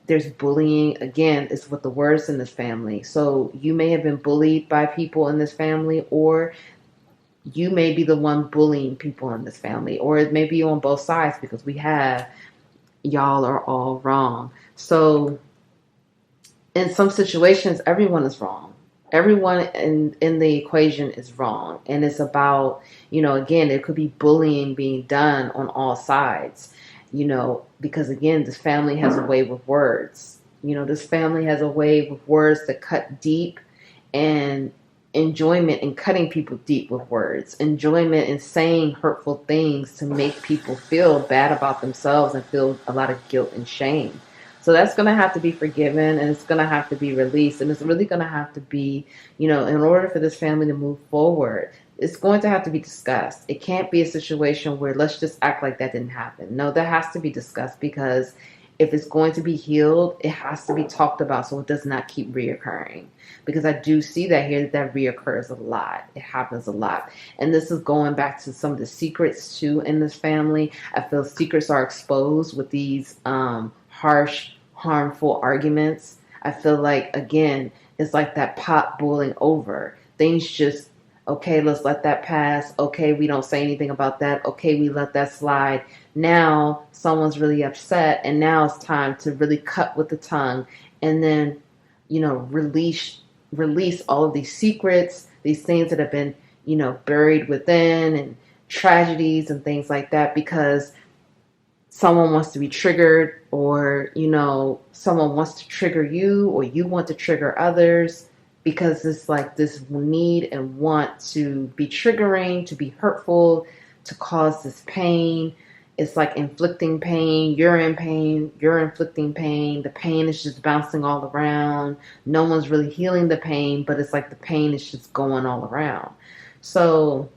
There's bullying. Again, it's with the words in this family. So you may have been bullied by people in this family, or you may be the one bullying people in this family, or it may be on both sides, because we have y'all are all wrong. So in some situations, everyone is wrong. Everyone in the equation is wrong. And it's about, again, there could be bullying being done on all sides, because again, this family has a way with words. This family has a way with words that cut deep, and enjoyment in cutting people deep with words, enjoyment in saying hurtful things to make people feel bad about themselves and feel a lot of guilt and shame. So that's going to have to be forgiven, and it's going to have to be released, and it's really going to have to be, in order for this family to move forward, it's going to have to be discussed. It can't be a situation where let's just act like that didn't happen. No, that has to be discussed, because if it's going to be healed, it has to be talked about so it does not keep reoccurring. Because I do see that here, that reoccurs a lot. It happens a lot. And this is going back to some of the secrets too in this family. I feel secrets are exposed with these harsh, harmful arguments. I feel like, again, it's like that pot boiling over. Things just, okay, let's let that pass. Okay, we don't say anything about that. Okay, we let that slide. Now someone's really upset, and now it's time to really cut with the tongue, and then, release all of these secrets, these things that have been, buried within, and tragedies and things like that, because someone wants to be triggered, or, someone wants to trigger you, or you want to trigger others, because it's like this need and want to be triggering, to be hurtful, to cause this pain. It's like inflicting pain. You're in pain. You're inflicting pain. The pain is just bouncing all around. No one's really healing the pain, but it's like the pain is just going all around. So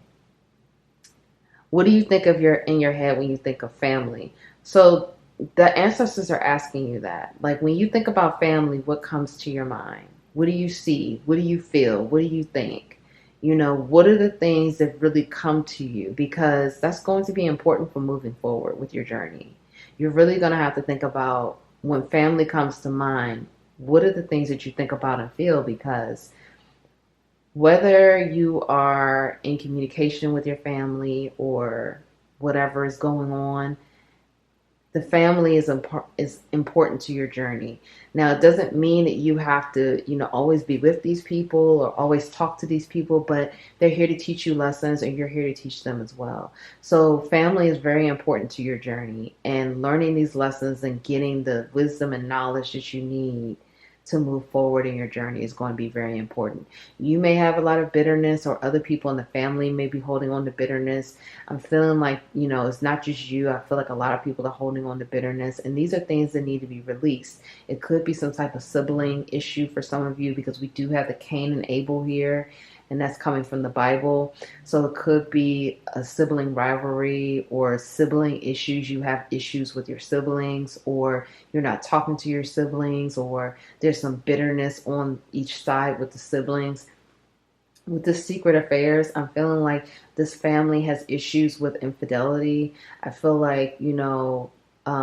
what do you think of in your head when you think of family? So the ancestors are asking you that. Like, when you think about family, what comes to your mind? What do you see? What do you feel? What do you think? What are the things that really come to you? Because that's going to be important for moving forward with your journey. You're really going to have to think about, when family comes to mind, what are the things that you think about and feel? Because whether you are in communication with your family or whatever is going on, the family is important to your journey. Now, it doesn't mean that you have to, always be with these people or always talk to these people, but they're here to teach you lessons, and you're here to teach them as well. So family is very important to your journey, and learning these lessons and getting the wisdom and knowledge that you need to move forward in your journey is going to be very important. You may have a lot of bitterness, or other people in the family may be holding on to bitterness. I'm feeling like, it's not just you. I feel like a lot of people are holding on to bitterness, and these are things that need to be released. It could be some type of sibling issue for some of you, because we do have the Cain and Abel here, and that's coming from the Bible. So it could be a sibling rivalry or sibling issues. You have issues with your siblings, or you're not talking to your siblings, or there's some bitterness on each side with the siblings. With the secret affairs, I'm feeling like this family has issues with infidelity. I feel like,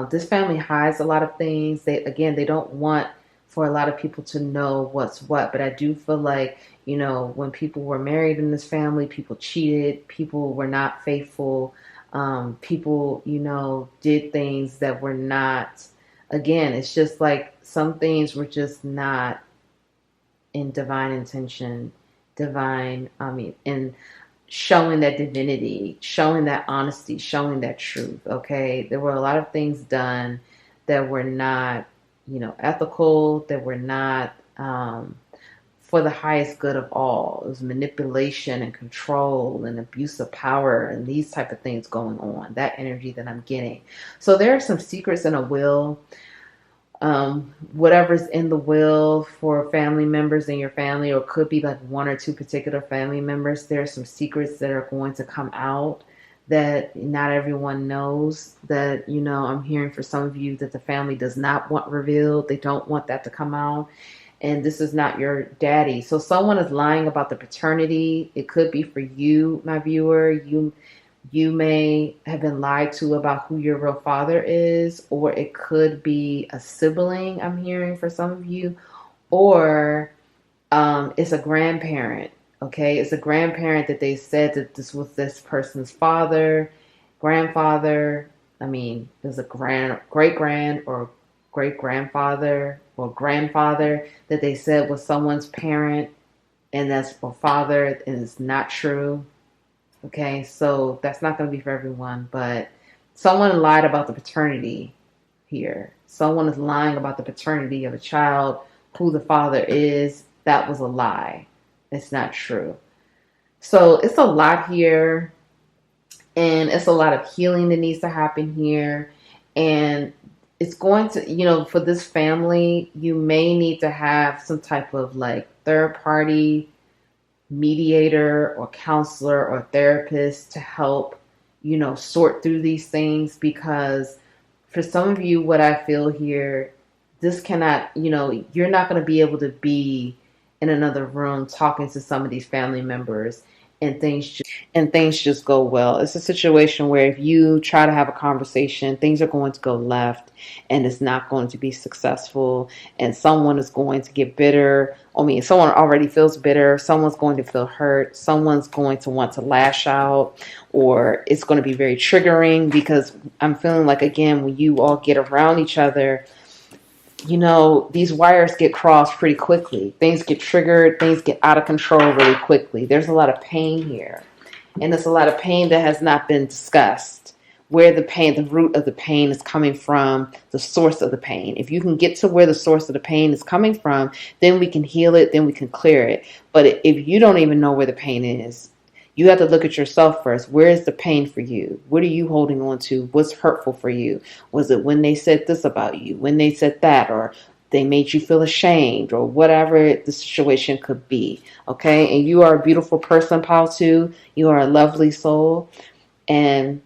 this family hides a lot of things. They don't want for a lot of people to know what's what. But I do feel like, when people were married in this family, people cheated, people were not faithful, people, did things that were not, again, it's just like some things were just not in divine intention, and showing that divinity, showing that honesty, showing that truth. Okay, there were a lot of things done that were not, ethical, that were not for the highest good of all. It was manipulation and control and abuse of power and these type of things going on. That energy that I'm getting. So there are some secrets in a will. Whatever's in the will for family members in your family, or could be like one or two particular family members, there are some secrets that are going to come out that not everyone knows, that, I'm hearing for some of you that the family does not want revealed. They don't want that to come out. And this is not your daddy. So someone is lying about the paternity. It could be for you, my viewer. You may have been lied to about who your real father is, or it could be a sibling, I'm hearing for some of you, or it's a grandparent. Okay, it's a grandparent that they said that this was this person's father, grandfather. I mean, there's a great grand or great grandfather or grandfather that they said was someone's parent, and that's for father, and it's not true. Okay, so that's not going to be for everyone, but someone lied about the paternity here. Someone is lying about the paternity of a child, who the father is. That was a lie. It's not true. So it's a lot here, and it's a lot of healing that needs to happen here. And it's going to, for this family, you may need to have some type of like third party mediator or counselor or therapist to help, sort through these things. Because for some of you, what I feel here, this cannot, you're not going to be able to be in another room talking to some of these family members and things just go well. It's a situation where if you try to have a conversation, things are going to go left, and it's not going to be successful, and someone is going to get bitter. I mean, someone already feels bitter. Someone's going to feel hurt. Someone's going to want to lash out, or it's going to be very triggering, because I'm feeling like, again, when you all get around each other, these wires get crossed pretty quickly. Things get triggered. Things get out of control really quickly. There's a lot of pain here. And there's a lot of pain that has not been discussed. Where the root of the pain is coming from, the source of the pain. If you can get to where the source of the pain is coming from, then we can heal it, then we can clear it. But if you don't even know where the pain is, you have to look at yourself first. Where is the pain for you? What are you holding on to? What's hurtful for you? Was it when they said this about you? When they said that? Or they made you feel ashamed? Or whatever the situation could be. Okay? And you are a beautiful person, Pal, too. You are a lovely soul. And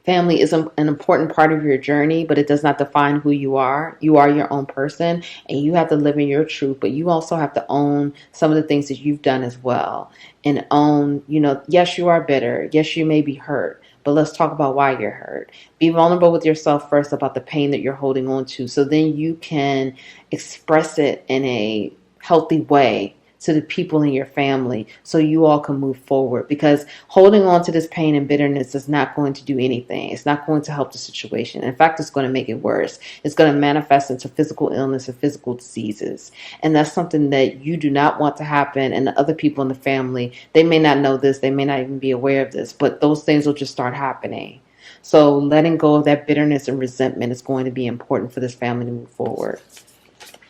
Family is an important part of your journey, but it does not define who you are. You are your own person, and you have to live in your truth, but you also have to own some of the things that you've done as well. And own, yes, you are bitter. Yes, you may be hurt, but let's talk about why you're hurt. Be vulnerable with yourself first about the pain that you're holding on to, so then you can express it in a healthy way to the people in your family so you all can move forward, because holding on to this pain and bitterness is not going to do anything. It's not going to help the situation. In fact, it's going to make it worse. It's going to manifest into physical illness and physical diseases, and that's something that you do not want to happen. And the other people in the family, they may not know this, they may not even be aware of this, but those things will just start happening. So letting go of that bitterness and resentment is going to be important for this family to move forward.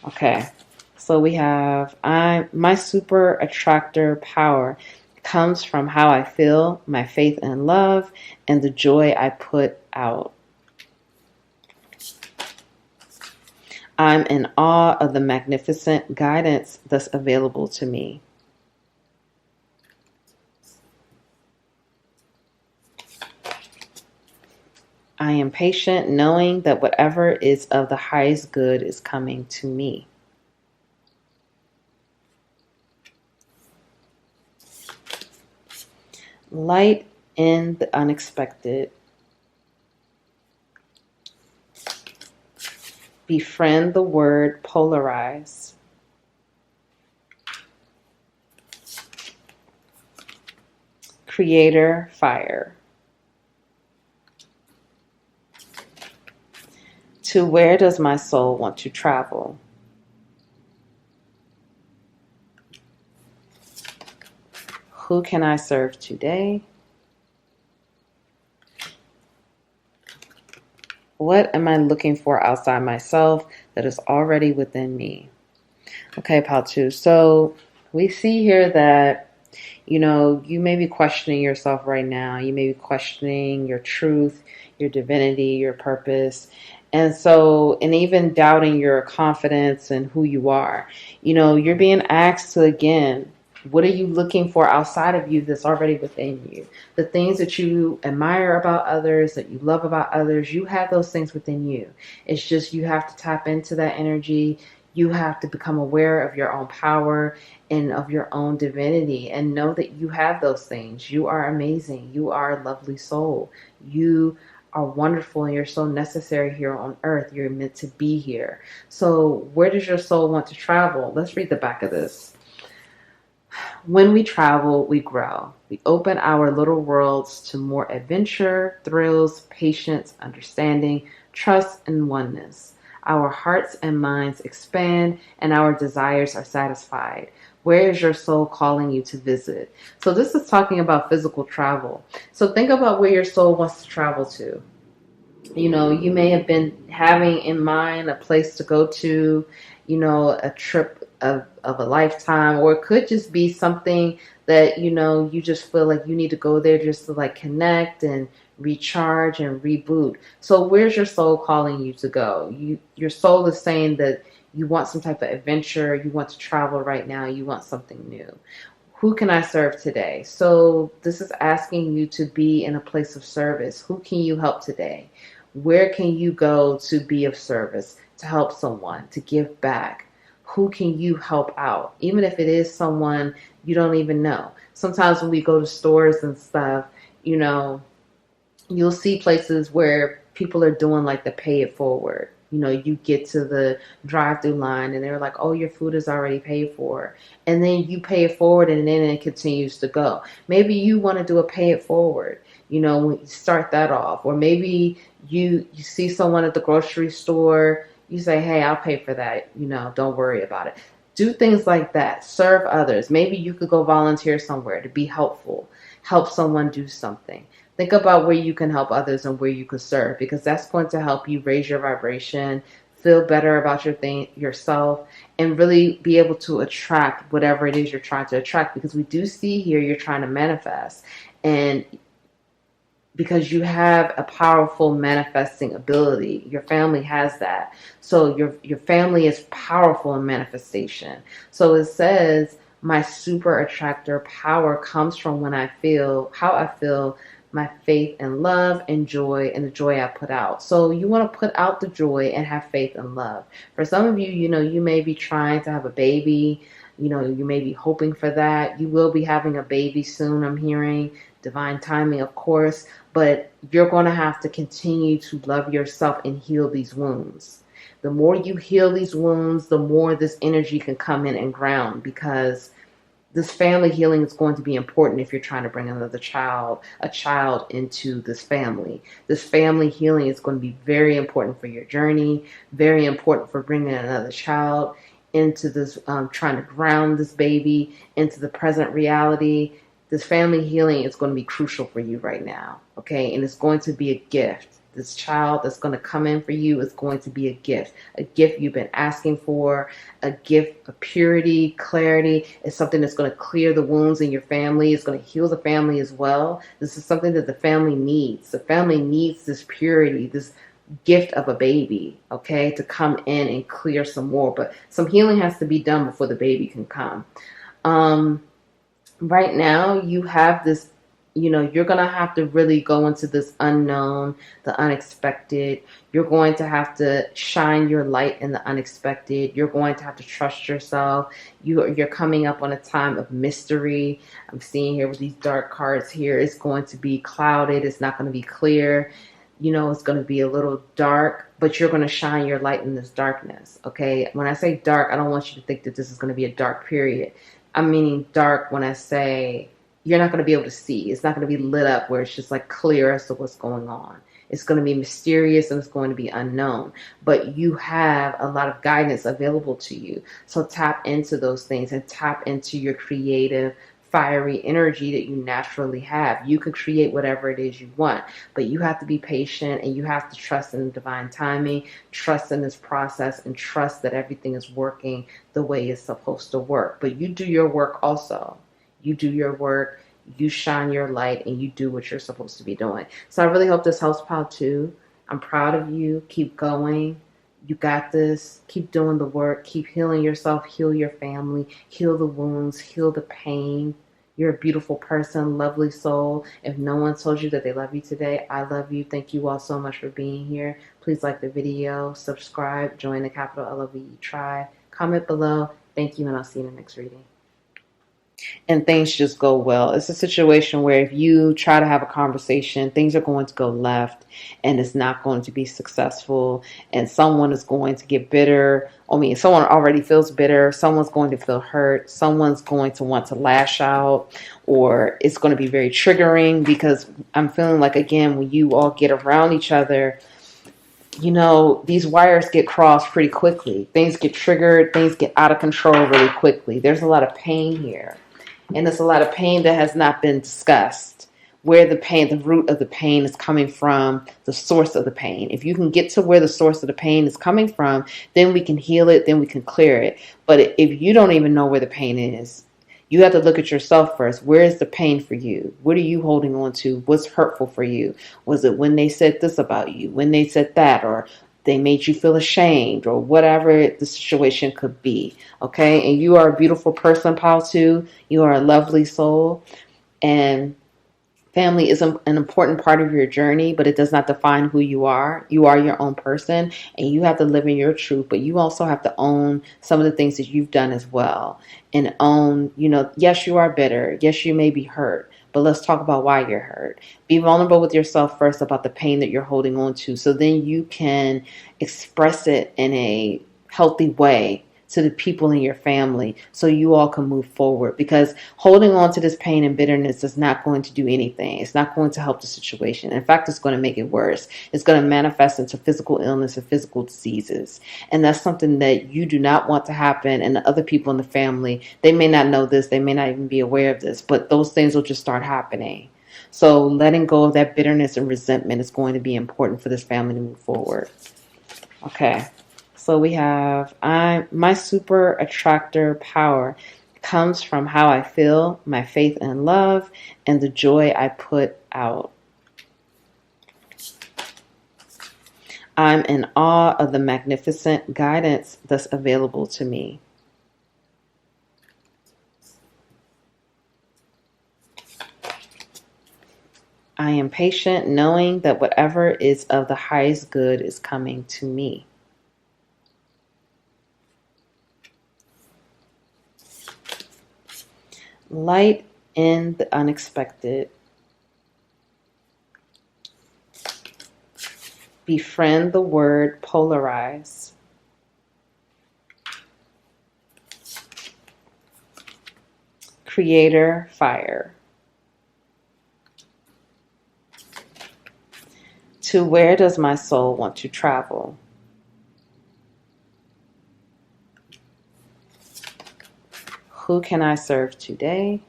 Okay. So we have my super attractor power comes from how I feel, my faith and love, and the joy I put out. I'm in awe of the magnificent guidance that's available to me. I am patient, knowing that whatever is of the highest good is coming to me. Light in the unexpected. Befriend the word polarize. Creator fire. To where does my soul want to travel? Who can I serve today? What am I looking for outside myself that is already within me? Okay, Pal 2. So we see here that, you may be questioning yourself right now. You may be questioning your truth, your divinity, your purpose. And even doubting your confidence and who you are. You're being asked to, again, what are you looking for outside of you that's already within you? The things that you admire about others, that you love about others, you have those things within you. It's just you have to tap into that energy. You have to become aware of your own power and of your own divinity and know that you have those things. You are amazing. You are a lovely soul. You are wonderful and you're so necessary here on earth. You're meant to be here. So where does your soul want to travel? Let's read the back of this. When we travel, we grow. We open our little worlds to more adventure, thrills, patience, understanding, trust, and oneness. Our hearts and minds expand and our desires are satisfied. Where is your soul calling you to visit? So this is talking about physical travel. So think about where your soul wants to travel to. You may have been having in mind a place to go to, a trip of a lifetime, or it could just be something that, you just feel like you need to go there just to like connect and recharge and reboot. So where's your soul calling you to go? Your soul is saying that you want some type of adventure, you want to travel right now, you want something new. Who can I serve today? So this is asking you to be in a place of service. Who can you help today? Where can you go to be of service, to help someone, to give back? Who can you help out? Even if it is someone you don't even know. Sometimes when we go to stores and stuff, you'll see places where people are doing like the pay it forward. You get to the drive-through line and they're like, oh, your food is already paid for. And then you pay it forward and then it continues to go. Maybe you want to do a pay it forward, when you start that off. Or maybe you see someone at the grocery store, you say, hey, I'll pay for that. Don't worry about it. Do things like that. Serve others. Maybe you could go volunteer somewhere to be helpful. Help someone do something. Think about where you can help others and where you can serve, because that's going to help you raise your vibration, feel better about yourself, and really be able to attract whatever it is you're trying to attract. Because we do see here you're trying to manifest, and because you have a powerful manifesting ability. Your family has that. So your family is powerful in manifestation. So it says, my super attractor power comes from how I feel, my faith and love and joy, and the joy I put out. So you want to put out the joy and have faith and love. For some of you, you may be trying to have a baby. You may be hoping for that. You will be having a baby soon, I'm hearing. Divine timing, of course. But you're going to have to continue to love yourself and heal these wounds. The more you heal these wounds, the more this energy can come in and ground, because this family healing is going to be important if you're trying to bring a child into this family. This family healing is going to be very important for your journey, very important for bringing another child into this, trying to ground this baby into the present reality. This family healing is going to be crucial for you right now, okay? And it's going to be a gift. This child that's going to come in for you is going to be a gift you've been asking for, a gift of purity, clarity. It's something that's going to clear the wounds in your family. It's going to heal the family as well. This is something that the family needs. The family needs this purity, this gift of a baby, okay, to come in and clear some more. But some healing has to be done before the baby can come. Right now, you have this, you're going to have to really go into this unknown, the unexpected. You're going to have to shine your light in the unexpected. You're going to have to trust yourself. You're coming up on a time of mystery. I'm seeing here with these dark cards here, it's going to be clouded. It's not going to be clear. It's going to be a little dark, but you're going to shine your light in this darkness, okay? When I say dark, I don't want you to think that this is going to be a dark period. I'm meaning dark when I say you're not going to be able to see. It's not going to be lit up where it's just like clear as to what's going on. It's going to be mysterious and it's going to be unknown. But you have a lot of guidance available to you. So tap into those things and tap into your creative, fiery energy that you naturally have. You can create whatever it is you want, but you have to be patient and you have to trust in the divine timing, trust in this process, and trust that everything is working the way it's supposed to work. But you do your work also. You do your work, you shine your light, and you do what you're supposed to be doing. So I really hope this helps, Pile 2. I'm proud of you. Keep going. You got this. Keep doing the work. Keep healing yourself. Heal your family. Heal the wounds. Heal the pain. You're a beautiful person, lovely soul. If no one told you that they love you today, I love you. Thank you all so much for being here. Please like the video, subscribe, join the capital LOVE tribe. Comment below. Thank you, and I'll see you in the next reading. And things just go well. It's a situation where if you try to have a conversation, things are going to go left and it's not going to be successful, and someone is going to get bitter. Someone already feels bitter. Someone's going to feel hurt. Someone's going to want to lash out, or it's going to be very triggering, because I'm feeling like, again, when you all get around each other, these wires get crossed pretty quickly. Things get triggered. Things get out of control really quickly. There's a lot of pain here. And there's a lot of pain that has not been discussed. Where the root of the pain is coming from, the source of the pain. If you can get to where the source of the pain is coming from, then we can heal it, then we can clear it. But if you don't even know where the pain is, you have to look at yourself first. Where is the pain for you? What are you holding on to? What's hurtful for you? Was it when they said this about you? When they said that? Or they made you feel ashamed, or whatever the situation could be, okay? And you are a beautiful person, Pile 2. You are a lovely soul. And family is an important part of your journey, but it does not define who you are. You are your own person, and you have to live in your truth, but you also have to own some of the things that you've done as well. And own, yes, you are bitter. Yes, you may be hurt. But let's talk about why you're hurt. Be vulnerable with yourself first about the pain that you're holding on to, so then you can express it in a healthy way to the people in your family, so you all can move forward. Because holding on to this pain and bitterness is not going to do anything. It's not going to help the situation. In fact, it's going to make it worse. It's going to manifest into physical illness and physical diseases. And that's something that you do not want to happen. And the other people in the family, they may not know this. They may not even be aware of this, but those things will just start happening. So letting go of that bitterness and resentment is going to be important for this family to move forward. Okay. So we have, my super attractor power comes from how I feel, my faith and love, and the joy I put out. I'm in awe of the magnificent guidance that's available to me. I am patient, knowing that whatever is of the highest good is coming to me. Light in the unexpected. Befriend the word polarize. Creator fire. To where does my soul want to travel? Who can I serve today?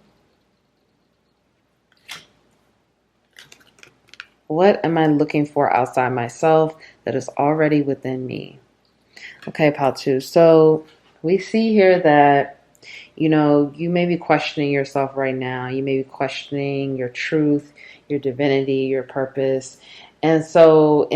What am I looking for outside myself that is already within me? Okay, Pal 2. So we see here that, you may be questioning yourself right now. You may be questioning your truth, your divinity, your purpose. And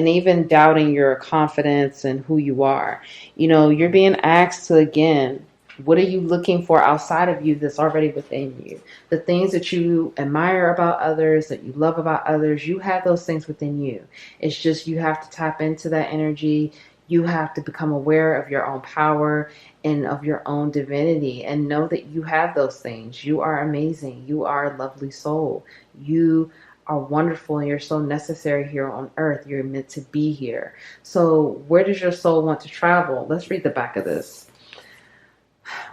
even doubting your confidence and who you are. You're being asked to, again, what are you looking for outside of you that's already within you? The things that you admire about others, that you love about others, you have those things within you. It's just you have to tap into that energy. You have to become aware of your own power and of your own divinity and know that you have those things. You are amazing. You are a lovely soul. You are wonderful and you're so necessary here on earth. You're meant to be here. So where does your soul want to travel? Let's read the back of this.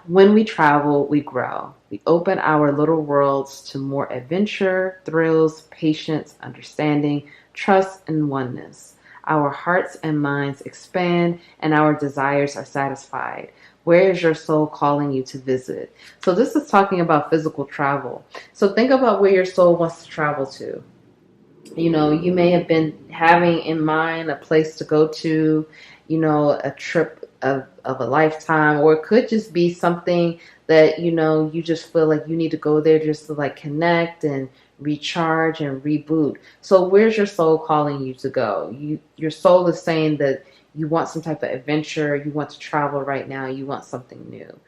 When we travel, we grow. We open our little worlds to more adventure, thrills, patience, understanding, trust, and oneness. Our hearts and minds expand and our desires are satisfied. Where is your soul calling you to visit? So this is talking about physical travel. So think about where your soul wants to travel to. You may have been having in mind a place to go to, a trip of a lifetime, or it could just be something that, you just feel like you need to go there just to like connect and recharge and reboot. So where's your soul calling you to go? Your soul is saying that you want some type of adventure, you want to travel right now, you want something new.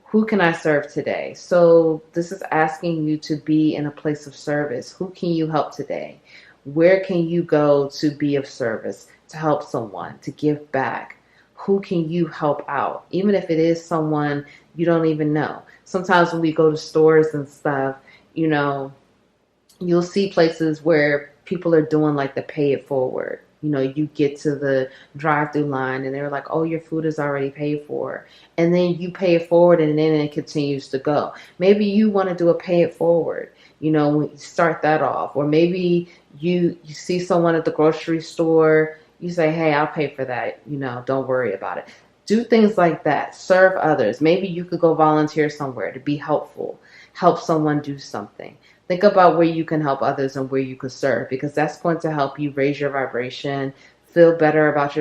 Who can I serve today? So this is asking you to be in a place of service. Who can you help today? Where can you go to be of service, to help someone, to give back? Who can you help out? Even if it is someone you don't even know. Sometimes when we go to stores and stuff, you'll see places where people are doing like the pay it forward. You get to the drive-through line and they're like, oh, your food is already paid for. And then you pay it forward and then it continues to go. Maybe you want to do a pay it forward, when you start that off. Or maybe you see someone at the grocery store, you say, hey, I'll pay for that. Don't worry about it. Do things like that. Serve others. Maybe you could go volunteer somewhere to be helpful. Help someone do something. Think about where you can help others and where you could serve, because that's going to help you raise your vibration, feel better about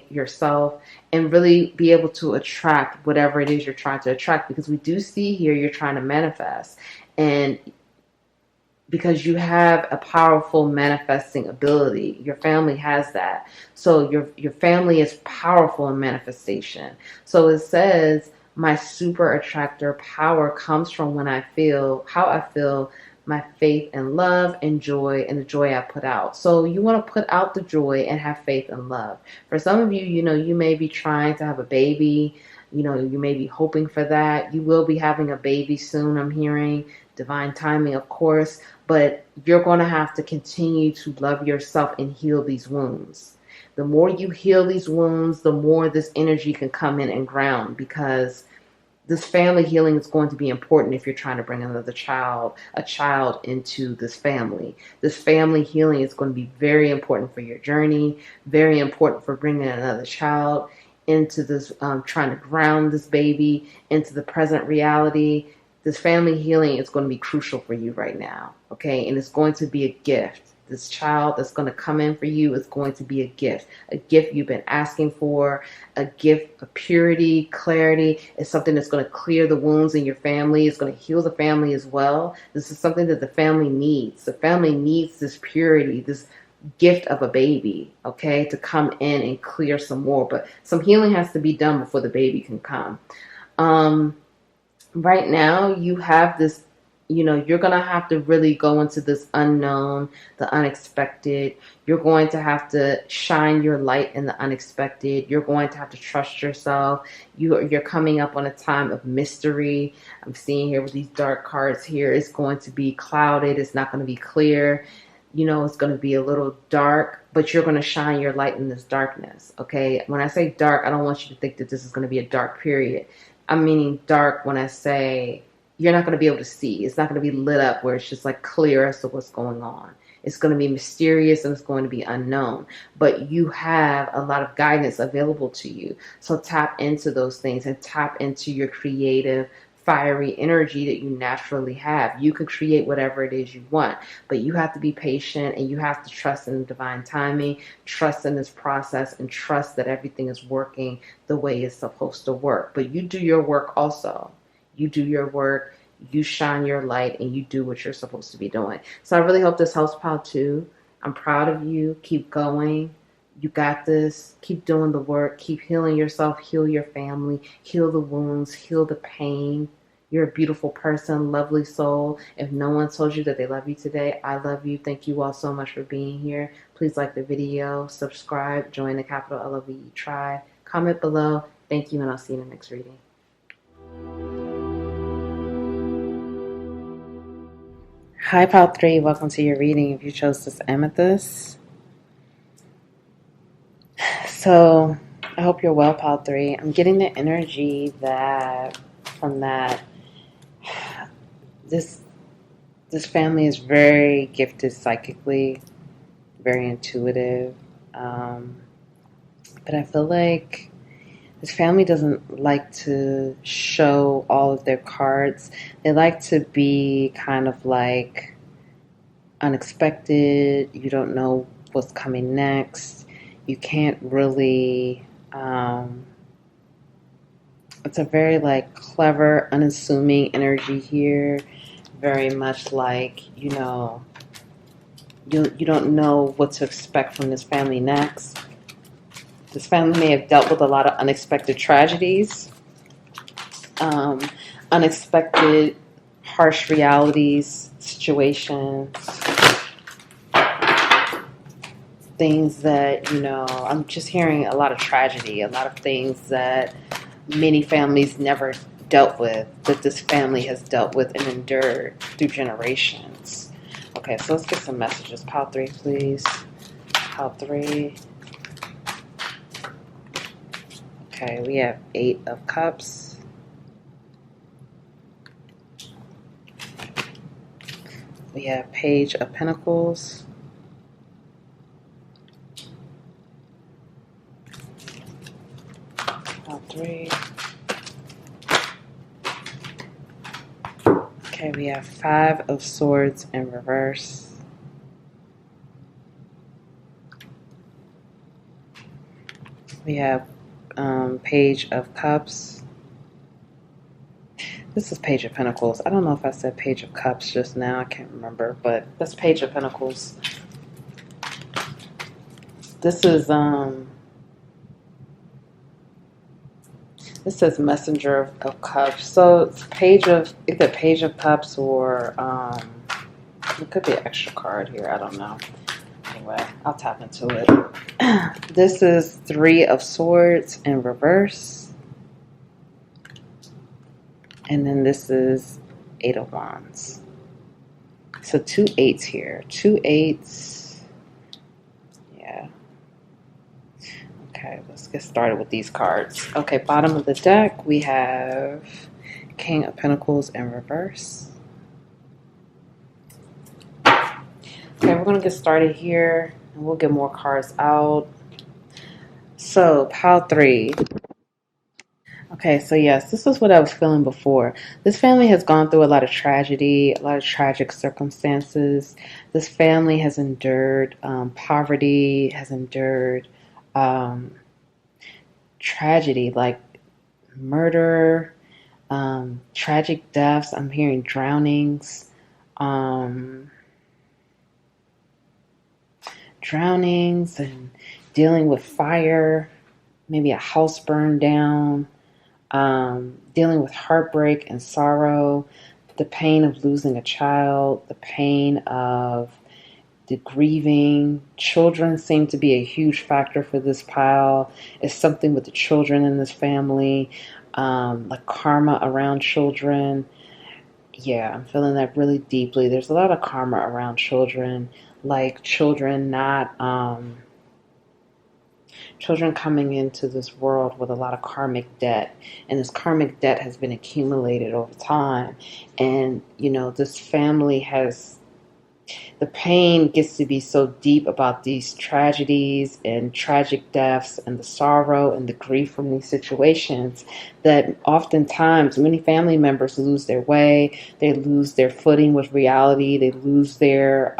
yourself, and really be able to attract whatever it is you're trying to attract. Because we do see here you're trying to manifest, and because you have a powerful manifesting ability. Your family has that. So your family is powerful in manifestation. So it says, my super attractor power comes from how I feel my faith and love and joy, and the joy I put out. So you want to put out the joy and have faith and love. For some of you, you may be trying to have a baby. You may be hoping for that. You will be having a baby soon, I'm hearing. Divine timing, of course. But you're going to have to continue to love yourself and heal these wounds. The more you heal these wounds, the more this energy can come in and ground, because this family healing is going to be important if you're trying to bring a child into this family. This family healing is going to be very important for your journey, very important for bringing another child into this, trying to ground this baby into the present reality. This family healing is going to be crucial for you right now, okay? And it's going to be a gift. This child that's going to come in for you is going to be a gift you've been asking for, a gift of purity, clarity. It's something that's going to clear the wounds in your family. It's going to heal the family as well. This is something that the family needs. The family needs this purity, this gift of a baby, okay, to come in and clear some more. But some healing has to be done before the baby can come. Right now, you have this you're going to have to really go into this unknown, the unexpected. You're going to have to shine your light in the unexpected. You're going to have to trust yourself. You're coming up on a time of mystery. I'm seeing here with these dark cards here, it's going to be clouded. It's not going to be clear. It's going to be a little dark, but you're going to shine your light in this darkness. Okay. When I say dark, I don't want you to think that this is going to be a dark period. I'm meaning dark when I say you're not going to be able to see. It's not going to be lit up where it's just like clear as to what's going on. It's going to be mysterious and it's going to be unknown. But you have a lot of guidance available to you. So tap into those things and tap into your creative, fiery energy that you naturally have. You can create whatever it is you want, but you have to be patient and you have to trust in divine timing, trust in this process, and trust that everything is working the way it's supposed to work. But you do your work also. You do your work, you shine your light, and you do what you're supposed to be doing. So I really hope this helps, Pal 2. I'm proud of you. Keep going. You got this. Keep doing the work. Keep healing yourself. Heal your family. Heal the wounds. Heal the pain. You're a beautiful person, lovely soul. If no one told you that they love you today, I love you. Thank you all so much for being here. Please like the video, subscribe, join the capital LOVE tribe. Comment below. Thank you, and I'll see you in the next reading. Hi, Pile 3. Welcome to your reading if you chose this amethyst. So, I hope you're well, Pile 3. I'm getting the energy that from that this family is very gifted psychically, very intuitive. But I feel like this family doesn't like to show all of their cards. They like to be kind of like unexpected. You don't know what's coming next. You can't really, it's a very like clever, unassuming energy here. Very much like, you don't know what to expect from this family next. This family may have dealt with a lot of unexpected tragedies, unexpected harsh realities, situations, things that, I'm just hearing a lot of tragedy, a lot of things that many families never dealt with, that this family has dealt with and endured through generations. Okay, so let's get some messages. Pile 3, please. Pile 3. Okay, we have 8 of Cups. We have Page of Pentacles. Pile 3. Okay, we have 5 of Swords in reverse. We have Page of Cups. This is Page of Pentacles. I don't know if I said Page of Cups just now. I can't remember, but that's Page of Pentacles. This is this says Messenger of Cups. So it's either Page of Cups or it could be an extra card here. I don't know. Anyway, I'll tap into it. This is 3 of Swords in reverse. And then this is 8 of Wands. So 2 8s here. 2 8s. Yeah. Okay, let's get started with these cards. Okay, bottom of the deck, we have King of Pentacles in reverse. Okay, we're going to get started here, and we'll get more cards out. So, Pile 3. Okay, so yes, this is what I was feeling before. This family has gone through a lot of tragedy, a lot of tragic circumstances. This family has endured poverty, has endured tragedy like murder, tragic deaths. I'm hearing drownings. Drownings and dealing with fire, maybe a house burned down, dealing with heartbreak and sorrow, the pain of losing a child, the pain of the grieving. Children seem to be a huge factor for this pile. It's something with the children in this family, like karma around children. Yeah, I'm feeling that really deeply. There's a lot of karma around children, like children coming into this world with a lot of karmic debt, and this karmic debt has been accumulated over time. And this family has, the pain gets to be so deep about these tragedies and tragic deaths and the sorrow and the grief from these situations, that oftentimes many family members lose their way. They lose their footing with reality. They lose their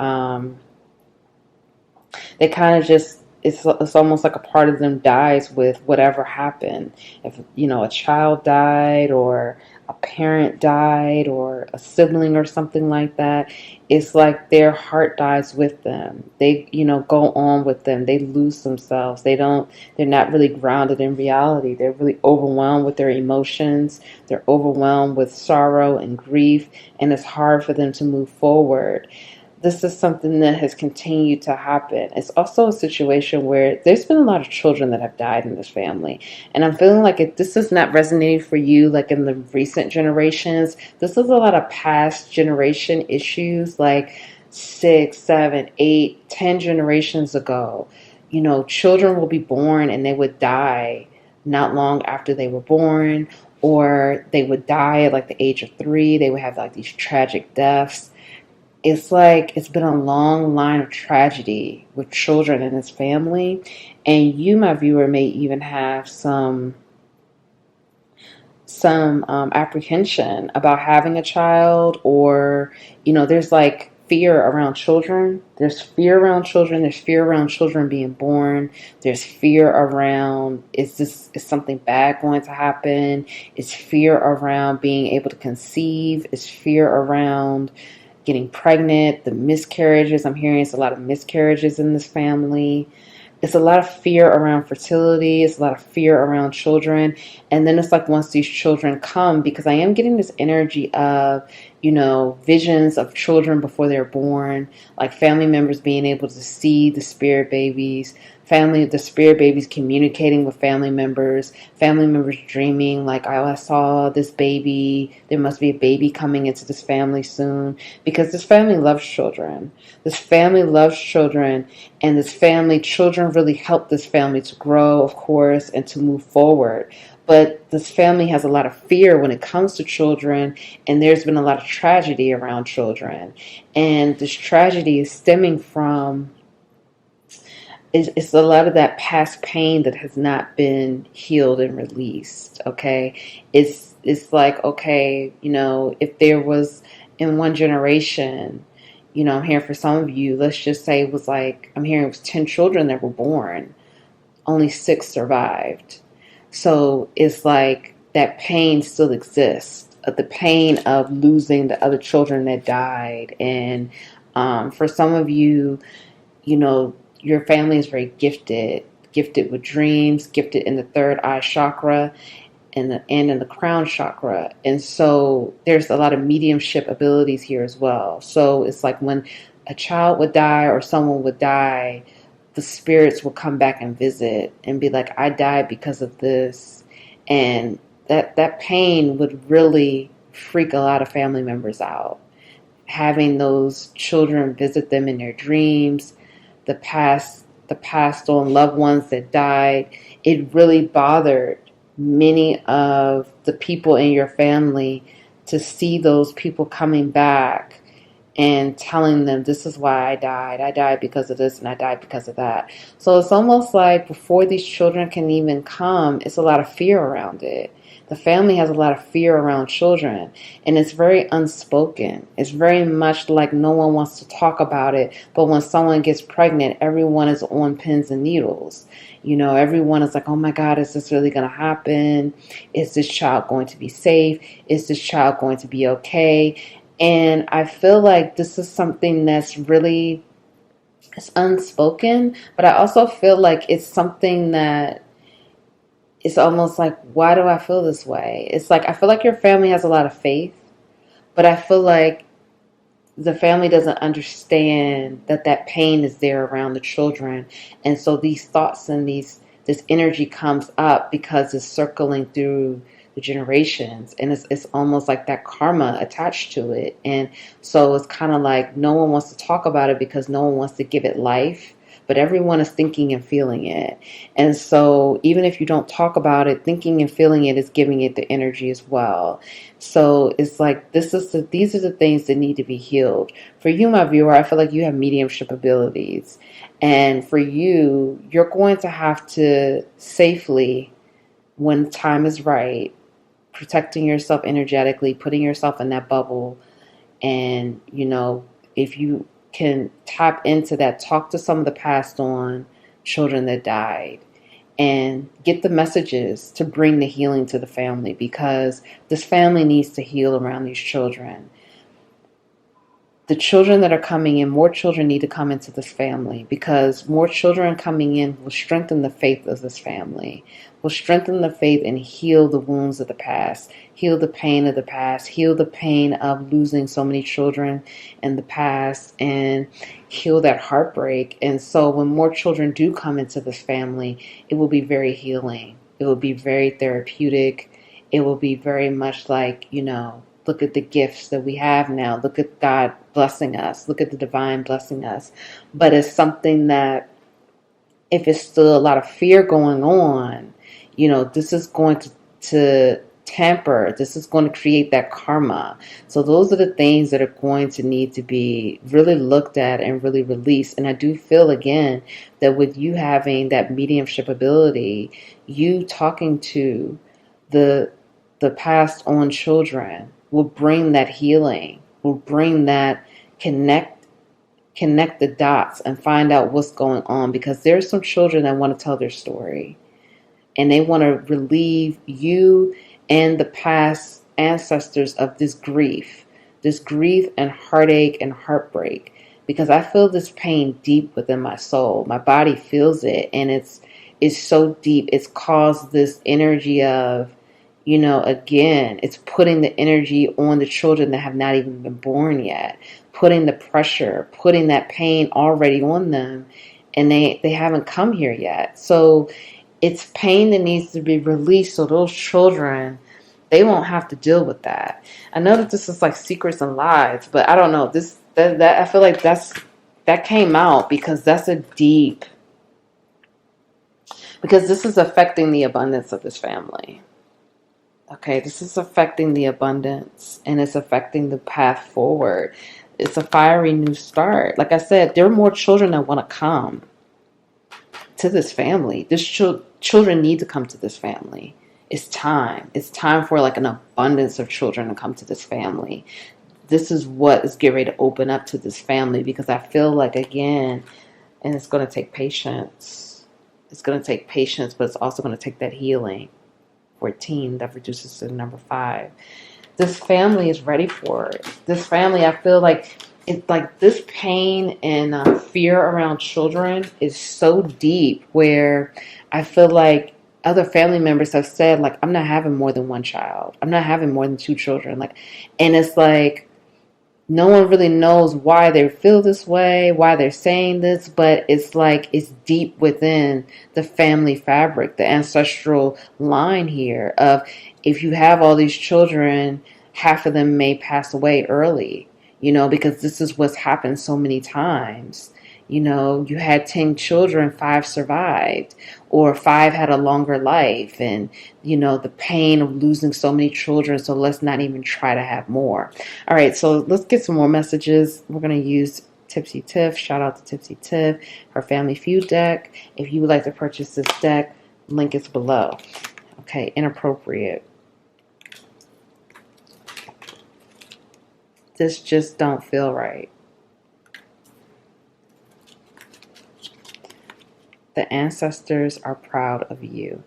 they kind of just, it's almost like a part of them dies with whatever happened. If a child died, or a parent died, or a sibling or something like that, it's like their heart dies with them. They go on with them. They lose themselves. They're not really grounded in reality. They're really overwhelmed with their emotions. They're overwhelmed with sorrow and grief, and it's hard for them to move forward. This is something that has continued to happen. It's also a situation where there's been a lot of children that have died in this family. And I'm feeling like if this is not resonating for you, like in the recent generations, this is a lot of past generation issues, like 6, 7, 8, 10 generations ago. Children will be born and they would die not long after they were born, or they would die at like the age of 3. They would have like these tragic deaths. It's like it's been a long line of tragedy with children in this family. And you, my viewer, may even have some apprehension about having a child, or there's like fear around children. There's fear around children. There's fear around children being born. There's fear around, is something bad going to happen? It's fear around being able to conceive. It's fear around getting pregnant, the miscarriages. I'm hearing it's a lot of miscarriages in this family. It's a lot of fear around fertility. It's a lot of fear around children. And then it's like once these children come, because I am getting this energy of, visions of children before they're born, like family members being able to see the spirit babies, the spirit babies communicating with family members dreaming like, oh, I saw this baby. There must be a baby coming into this family soon, because this family loves children. This family loves children, and children really help this family to grow, of course, and to move forward. But this family has a lot of fear when it comes to children, and there's been a lot of tragedy around children. And this tragedy is stemming from, it's a lot of that past pain that has not been healed and released, okay? It's like, okay, if there was, in one generation, I'm hearing for some of you, let's just say it was like, I'm hearing it was 10 children that were born, only 6 survived. So it's like that pain still exists, the pain of losing the other children that died. And for some of you, your family is very gifted with dreams, gifted in the third eye chakra, and in the crown chakra. And so there's a lot of mediumship abilities here as well. So it's like when a child would die or someone would die, the spirits will come back and visit and be like, I died because of this. And that pain would really freak a lot of family members out. Having those children visit them in their dreams, the passed on loved ones that died, it really bothered many of the people in your family to see those people coming back and telling them, this is why I died. I died because of this, and I died because of that. So it's almost like before these children can even come, it's a lot of fear around it. The family has a lot of fear around children, and it's very unspoken. It's very much like no one wants to talk about it, but when someone gets pregnant, everyone is on pins and needles. Everyone is like, oh my God, is this really going to happen? Is this child going to be safe? Is this child going to be okay? And I feel like this is something that's really, it's unspoken, but I also feel like it's something that it's almost like, why do I feel this way? It's like, I feel like your family has a lot of faith, But I feel like the family doesn't understand that that pain is there around the children. And so these thoughts and this energy comes up because it's circling through the generations, and it's almost like that karma attached to it. And so it's kind of like no one wants to talk about it because no one wants to give it life, but everyone is thinking and feeling it. And so even if you don't talk about it, thinking and feeling it is giving it the energy as well. So it's like these are the things that need to be healed. For you, my viewer, I feel like you have mediumship abilities. And for you, you're going to have to safely, when time is right, protecting yourself energetically, putting yourself in that bubble. And, if you can tap into that, talk to some of the passed on children that died and get the messages to bring the healing to the family, because this family needs to heal around these children. The children that are coming in, more children need to come into this family, because more children coming in will strengthen the faith of this family, will strengthen the faith and heal the wounds of the past, heal the pain of the past, heal the pain of losing so many children in the past, and heal that heartbreak. And so when more children do come into this family, it will be very healing. It will be very therapeutic. It will be very much like, look at the gifts that we have now. Look at God blessing us. Look at the divine blessing us. But it's something that, if it's still a lot of fear going on, this is going to tamper. This is going to create that karma. So those are the things that are going to need to be really looked at and really released. And I do feel, again, that with you having that mediumship ability, you talking to the passed on children will bring that healing, will bring that connect the dots and find out what's going on, because there's some children that want to tell their story and they want to relieve you and the past ancestors of this grief and heartache and heartbreak, because I feel this pain deep within my soul. My body feels it, and it's so deep. It's caused this energy of, again, it's putting the energy on the children that have not even been born yet, putting the pressure, putting that pain already on them, and they haven't come here yet. So it's pain that needs to be released so those children, they won't have to deal with that. I know that this is like secrets and lies, but I don't know. That I feel like that came out because that's a deep, because this is affecting the abundance of this family. Okay, this is affecting the abundance, and it's affecting the path forward. It's a fiery new start. Like I said, there are more children that want to come to this family. This children need to come to this family. It's time. It's time for like an abundance of children to come to this family. This is what is getting ready to open up to this family, because I feel like, again, and it's going to take patience. It's going to take patience, but it's also going to take that healing. 14, that reduces to number 5. This family is ready for it. This family, I feel like, it's like this pain and fear around children is so deep, where I feel like other family members have said, like, I'm not having more than one child. I'm not having more than 2 children. And it's like, no one really knows why they feel this way, why they're saying this, but it's like it's deep within the family fabric, the ancestral line here of, if you have all these children, half of them may pass away early, because this is what's happened so many times. You had 10 children, 5 survived, or 5 had a longer life, and, the pain of losing so many children, so let's not even try to have more. All right, so let's get some more messages. We're going to use Tipsy Tiff. Shout out to Tipsy Tiff, her Family Feud deck. If you would like to purchase this deck, link is below. Okay, inappropriate. This just don't feel right. The ancestors are proud of you.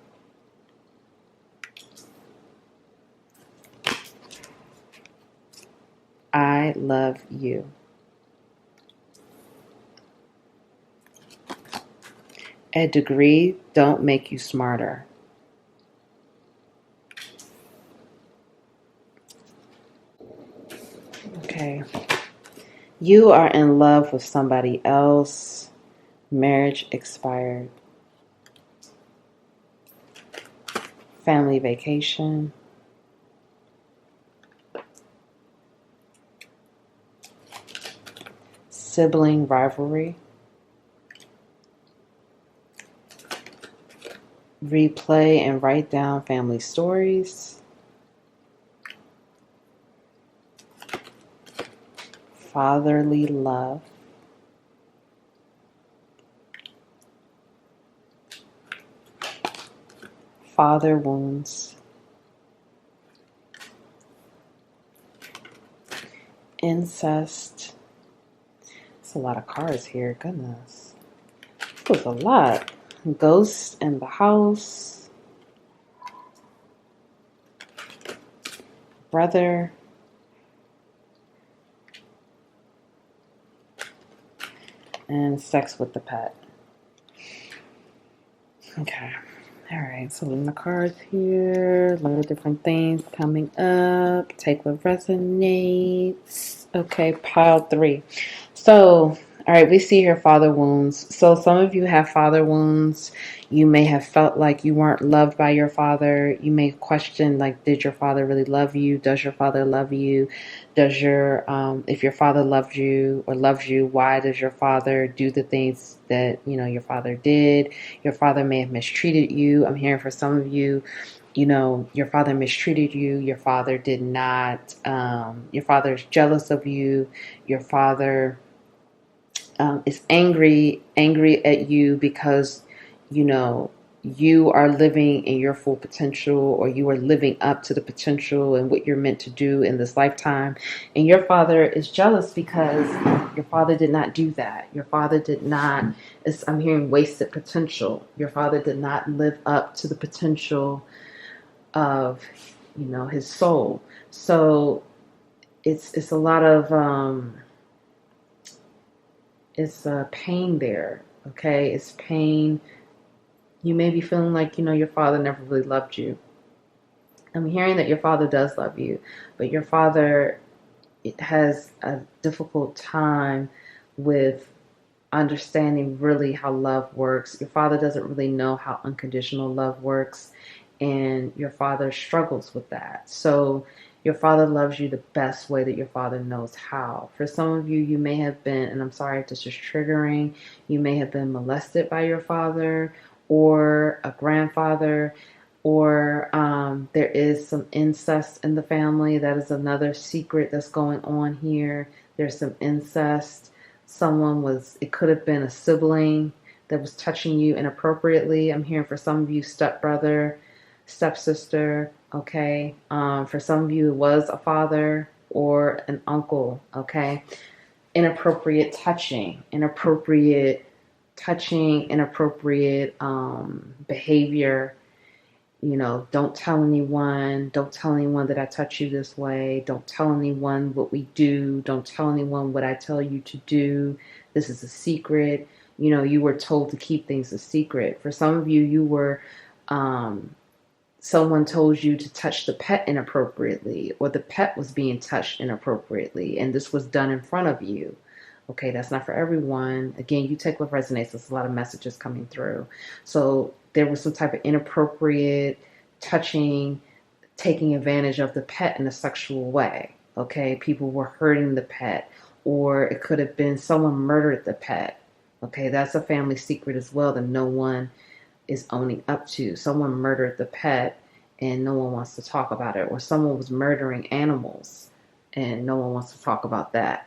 I love you. A degree don't make you smarter. Okay. You are in love with somebody else. Marriage expired. Family vacation. Sibling rivalry. Replay and write down family stories. Fatherly love. Father wounds. Incest. It's a lot of cards here. Goodness. It was a lot. Ghosts in the house. Brother. And sex with the pet. Okay. All right. So in the cards here, a lot of different things coming up. Take what resonates. Okay, pile 3. So, all right, we see here father wounds. So some of you have father wounds. You may have felt like you weren't loved by your father. You may question, like, did your father really love you? Does your father love you? Does your, if your father loved you or loves you, why does your father do the things that, your father did? Your father may have mistreated you. I'm hearing for some of you, your father mistreated you. Your father did not, your father is jealous of you. Your father is angry at you because, you are living in your full potential, or you are living up to the potential and what you're meant to do in this lifetime. And your father is jealous because your father did not do that. Your father did not, I'm hearing wasted potential. Your father did not live up to the potential of, his soul. So it's a lot of, it's pain there. Okay. It's pain. You may be feeling like, your father never really loved you. I'm hearing that your father does love you, but your father has a difficult time with understanding really how love works. Your father doesn't really know how unconditional love works, and your father struggles with that. So your father loves you the best way that your father knows how. For some of you, you may have been, and I'm sorry if this is triggering, you may have been molested by your father or a grandfather, or there is some incest in the family. That is another secret that's going on here. There's some incest. It could have been a sibling that was touching you inappropriately. I'm hearing for some of you, stepbrother, stepsister, okay? For some of you, it was a father or an uncle, okay? Inappropriate touching, inappropriate behavior. Don't tell anyone. Don't tell anyone that I touch you this way. Don't tell anyone what we do. Don't tell anyone what I tell you to do. This is a secret. You were told to keep things a secret. For some of you, someone told you to touch the pet inappropriately, or the pet was being touched inappropriately, and this was done in front of you. Okay, that's not for everyone. Again, you take what resonates. There's a lot of messages coming through. So there was some type of inappropriate touching, taking advantage of the pet in a sexual way. Okay, people were hurting the pet, or it could have been someone murdered the pet. Okay, that's a family secret as well that no one is owning up to. Someone murdered the pet and no one wants to talk about it, or someone was murdering animals and no one wants to talk about that.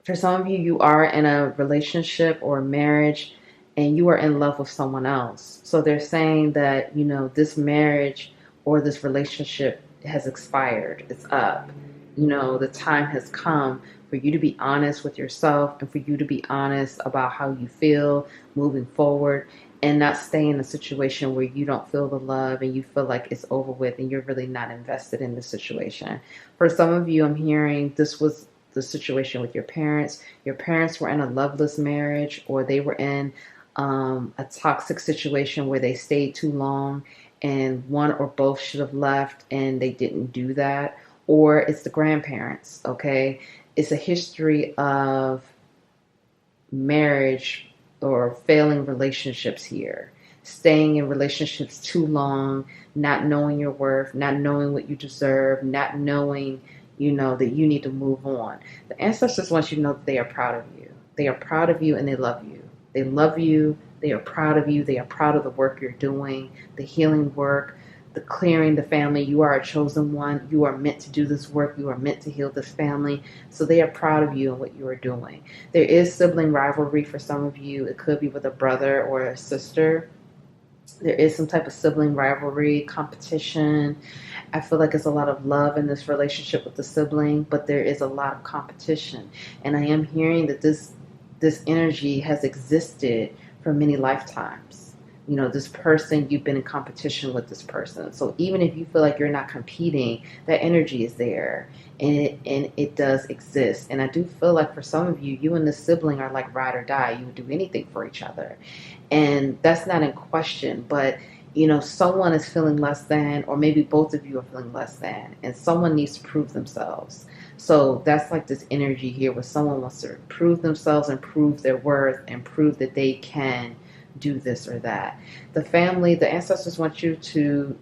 For some of you, you are in a relationship or a marriage and you are in love with someone else. So they're saying that, this marriage or this relationship has expired. It's up. The time has come for you to be honest with yourself and for you to be honest about how you feel moving forward, and not stay in a situation where you don't feel the love and you feel like it's over with and you're really not invested in the situation. For some of you, I'm hearing this was the situation with your parents. Your parents were in a loveless marriage, or they were in a toxic situation where they stayed too long and one or both should have left and they didn't do that. or it's the grandparents, okay? It's a history of marriage or failing relationships here, staying in relationships too long, not knowing your worth, not knowing what you deserve, not knowing, that you need to move on. The ancestors want you to know that they are proud of you. They are proud of you and they love you. They love you. They are proud of you. They are proud of the work you're doing, the healing work, the clearing the family. You are a chosen one. You are meant to do this work. You are meant to heal this family. So they are proud of you and what you are doing. There is sibling rivalry for some of you. It could be with a brother or a sister. There is some type of sibling rivalry, competition. I feel like there's a lot of love in this relationship with the sibling, but there is a lot of competition. And I am hearing that this energy has existed for many lifetimes. This person, you've been in competition with this person. So even if you feel like you're not competing, that energy is there, and it does exist. And I do feel like for some of you, you and this sibling are like ride or die. You would do anything for each other. And that's not in question, but someone is feeling less than, or maybe both of you are feeling less than, and someone needs to prove themselves. So that's like this energy here where someone wants to prove themselves and prove their worth and prove that they can do this or that. The family, the ancestors want you to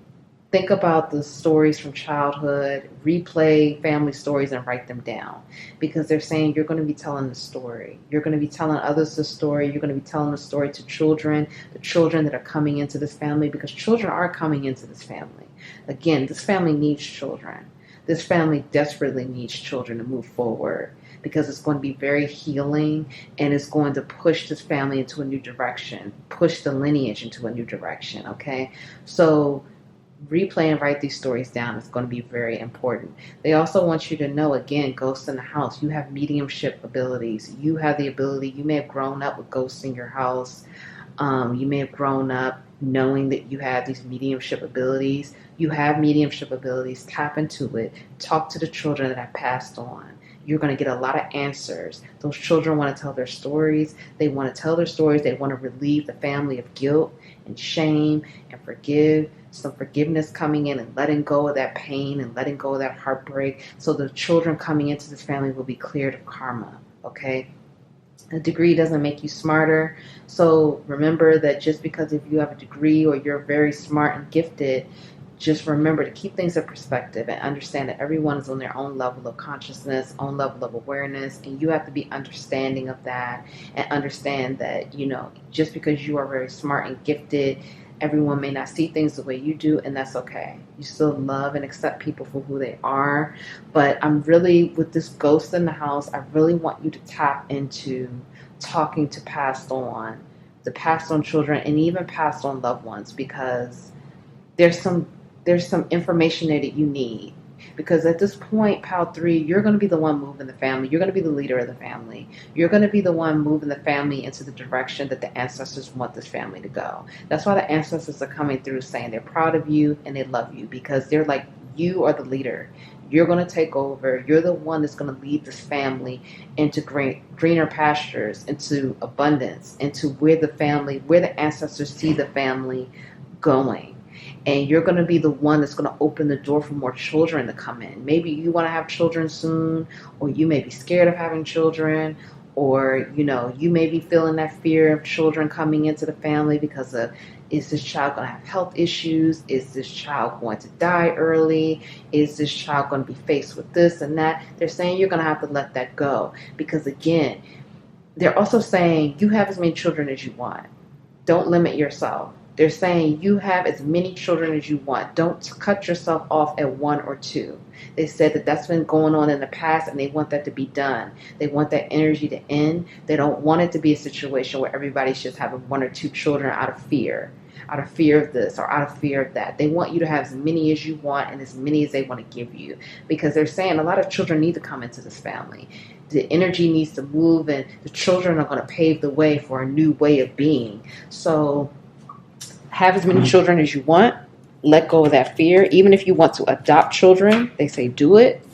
think about the stories from childhood, replay family stories and write them down, because they're saying you're going to be telling the story. You're going to be telling others the story. You're going to be telling the story to children, the children that are coming into this family, because children are coming into this family. Again, this family needs children. This family desperately needs children to move forward, because it's going to be very healing, and it's going to push this family into a new direction, push the lineage into a new direction, okay? So replay and write these stories down is going to be very important. They also want you to know, again, ghosts in the house. You have mediumship abilities. You have the ability, you may have grown up with ghosts in your house. You may have grown up knowing that you have these mediumship abilities. You have mediumship abilities. Tap into it. Talk to the children that have passed on. You're going to get a lot of answers. Those children want to tell their stories. They want to tell their stories. They want to relieve the family of guilt and shame and forgive. Some forgiveness coming in and letting go of that pain and letting go of that heartbreak. So the children coming into this family will be cleared of karma, okay? A degree doesn't make you smarter. So remember that just because if you have a degree or you're very smart and gifted, just remember to keep things in perspective and understand that everyone is on their own level of consciousness, own level of awareness, and you have to be understanding of that and understand that, just because you are very smart and gifted, everyone may not see things the way you do, and that's okay. You still love and accept people for who they are. But I'm really, with this ghost in the house, I really want you to tap into talking to the passed on children, and even passed on loved ones, because there's some information there that you need. Because at this point, Pal 3, you're going to be the one moving the family. You're going to be the leader of the family. You're going to be the one moving the family into the direction that the ancestors want this family to go. That's why the ancestors are coming through saying they're proud of you and they love you, because they're like, you are the leader. You're going to take over. You're the one that's going to lead this family into greener pastures, into abundance, into where the ancestors see the family going. And you're going to be the one that's going to open the door for more children to come in. Maybe you want to have children soon, or you may be scared of having children, or, you may be feeling that fear of children coming into the family because of, is this child going to have health issues? Is this child going to die early? Is this child going to be faced with this and that? They're saying you're going to have to let that go, because, again, they're also saying you have as many children as you want. Don't limit yourself. They're saying you have as many children as you want. Don't cut yourself off at 1 or 2. They said that that's been going on in the past, and they want that to be done. They want that energy to end. They don't want it to be a situation where everybody's just having 1 or 2 children out of fear of this or out of fear of that. They want you to have as many as you want and as many as they want to give you, because they're saying a lot of children need to come into this family. The energy needs to move, and the children are going to pave the way for a new way of being. So have as many children as you want. Let go of that fear. Even if you want to adopt children, they say do it.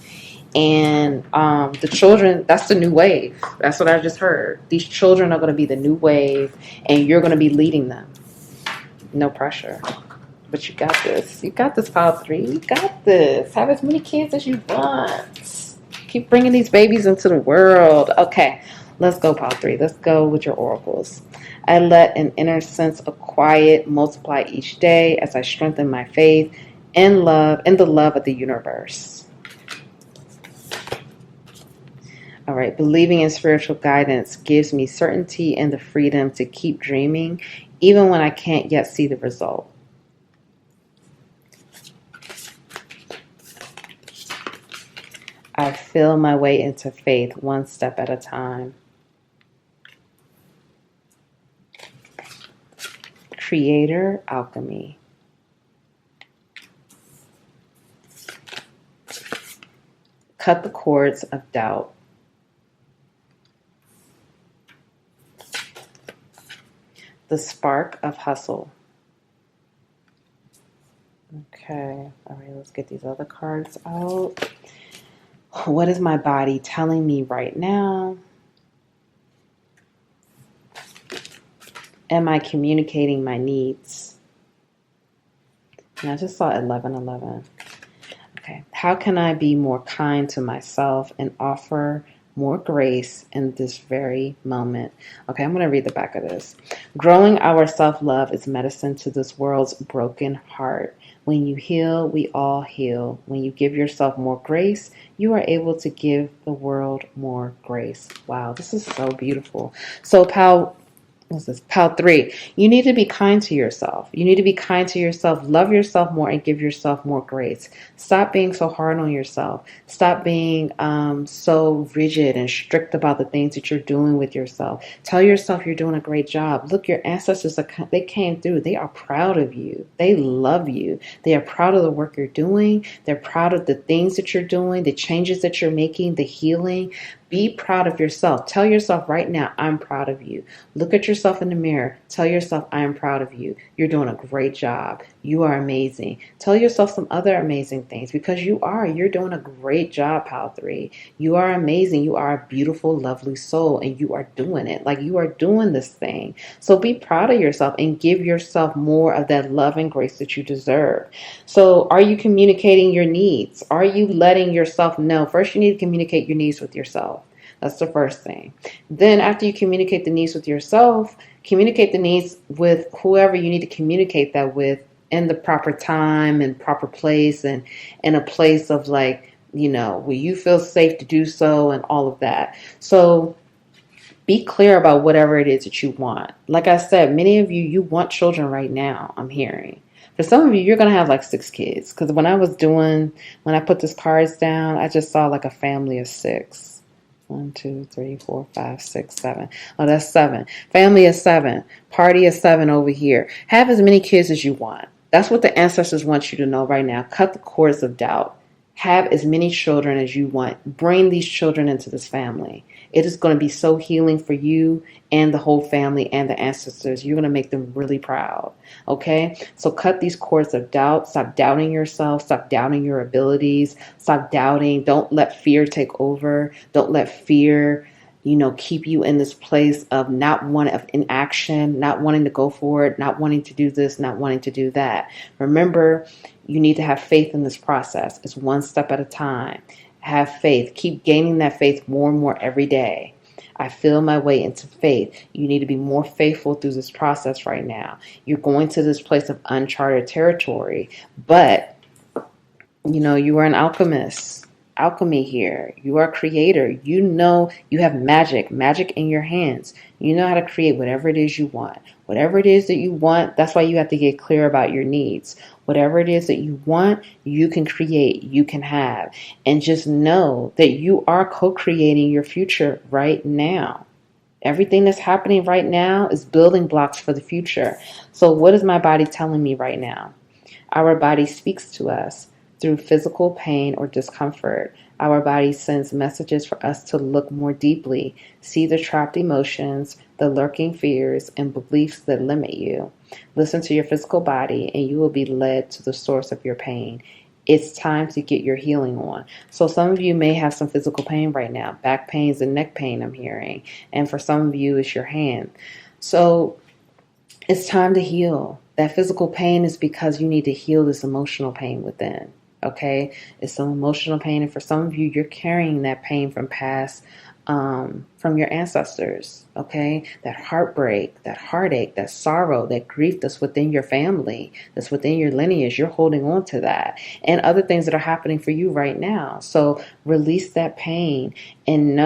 And the children, that's the new wave. That's what I just heard. These children are going to be the new wave, and you're going to be leading them. No pressure. But you got this. You got this, pile 3. You got this. Have as many kids as you want. Keep bringing these babies into the world. Okay, let's go, pile 3. Let's go with your oracles. I let an inner sense of quiet multiply each day as I strengthen my faith in love, in the love of the universe. All right, believing in spiritual guidance gives me certainty and the freedom to keep dreaming, even when I can't yet see the result. I feel my way into faith one step at a time. Creator alchemy. Cut the cords of doubt. The spark of hustle. Okay, all right, let's get these other cards out. What is my body telling me right now? Am I communicating my needs? And I just saw 1111. Okay, how can I be more kind to myself and offer more grace in this very moment? Okay, I'm going to read the back of this. Growing our self-love is medicine to this world's broken heart. When you heal, we all heal. When you give yourself more grace, you are able to give the world more grace. Wow, this is so beautiful. So, what's this? Pile 3. You need to be kind to yourself. You need to be kind to yourself. Love yourself more and give yourself more grace. Stop being so hard on yourself. Stop being so rigid and strict about the things that you're doing with yourself. Tell yourself you're doing a great job. Look, your ancestors, they came through. They are proud of you. They love you. They are proud of the work you're doing. They're proud of the things that you're doing, the changes that you're making, the healing. Be proud of yourself. Tell yourself right now, I'm proud of you. Look at yourself in the mirror. Tell yourself, I am proud of you. You're doing a great job. You are amazing. Tell yourself some other amazing things because you are. You're doing a great job, pile 3. You are amazing. You are a beautiful, lovely soul and you are doing it. Like you are doing this thing. So be proud of yourself and give yourself more of that love and grace that you deserve. So are you communicating your needs? Are you letting yourself know? First, you need to communicate your needs with yourself. That's the first thing. Then after you communicate the needs with yourself, communicate the needs with whoever you need to communicate that with in the proper time and proper place and in a place of like, where you feel safe to do so and all of that. So be clear about whatever it is that you want. Like I said, many of you want children right now, I'm hearing. For some of you, you're going to have like 6 kids. Because when I put these cards down, I just saw like a family of 6. 1, 2, 3, 4, 5, 6, 7. Oh, that's 7. Family of 7. Party of 7 over here. Have as many kids as you want. That's what the ancestors want you to know right now. Cut the cords of doubt. Have as many children as you want. Bring these children into this family. It is going to be so healing for you and the whole family and the ancestors. You're going to make them really proud. Okay? So cut these cords of doubt. Stop doubting yourself. Stop doubting your abilities. Stop doubting. Don't let fear take over. Don't let fear, keep you in this place of not wanting, of inaction, not wanting to go for it, not wanting to do this, not wanting to do that. Remember, you need to have faith in this process. It's one step at a time. Have faith. Keep gaining that faith more and more every day. I feel my way into faith. You need to be more faithful through this process right now. You're going to this place of uncharted territory, but you are an alchemist. Alchemy here. You are a creator. You have magic in your hands. You know how to create whatever it is you want. Whatever it is that you want, that's why you have to get clear about your needs. Whatever it is that you want, you can create, you can have. And just know that you are co-creating your future right now. Everything that's happening right now is building blocks for the future. So what is my body telling me right now? Our body speaks to us through physical pain or discomfort. Our body sends messages for us to look more deeply, see the trapped emotions, the lurking fears, and beliefs that limit you. Listen to your physical body, and you will be led to the source of your pain. It's time to get your healing on. So some of you may have some physical pain right now, back pains and neck pain I'm hearing. And for some of you, it's your hand. So it's time to heal. That physical pain is because you need to heal this emotional pain within. Okay, it's some emotional pain, and for some of you, you're carrying that pain from past, from your ancestors. Okay, that heartbreak, that heartache, that sorrow, that grief that's within your family, that's within your lineage. You're holding on to that, and other things that are happening for you right now. So release that pain and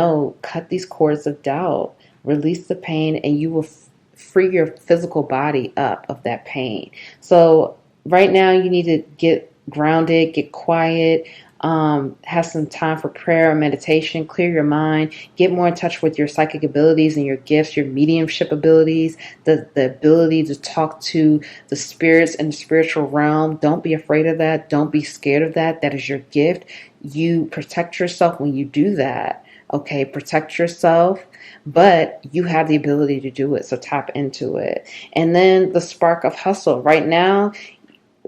cut these cords of doubt. Release the pain, and you will free your physical body up of that pain. So right now you need to get grounded, get quiet, have some time for prayer and meditation, clear your mind, get more in touch with your psychic abilities and your gifts, your mediumship abilities, the ability to talk to the spirits in the spiritual realm. Don't be afraid of that. Don't be scared of that. That is your gift. You protect yourself when you do that. Okay, protect yourself, but you have the ability to do it, so tap into it. And then the spark of hustle. Right now,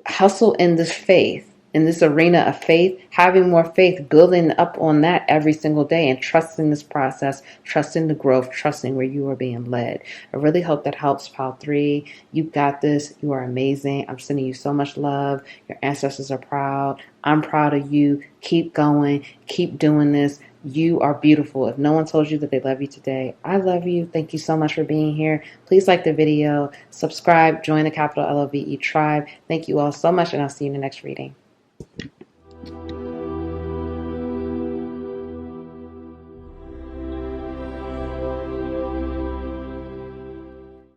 hustle in this faith, in this arena of faith, having more faith, building up on that every single day, and trusting this process, trusting the growth, trusting where you are being led. I really hope that helps, Pile 3. You got this. You are amazing. I'm sending you so much love. Your ancestors are proud. I'm proud of you. Keep going. Keep doing this. You are beautiful. If no one told you that they love you today, I love you. Thank you so much for being here. Please like the video, subscribe, join the capital LOVE tribe. Thank you all so much, and I'll see you in the next reading.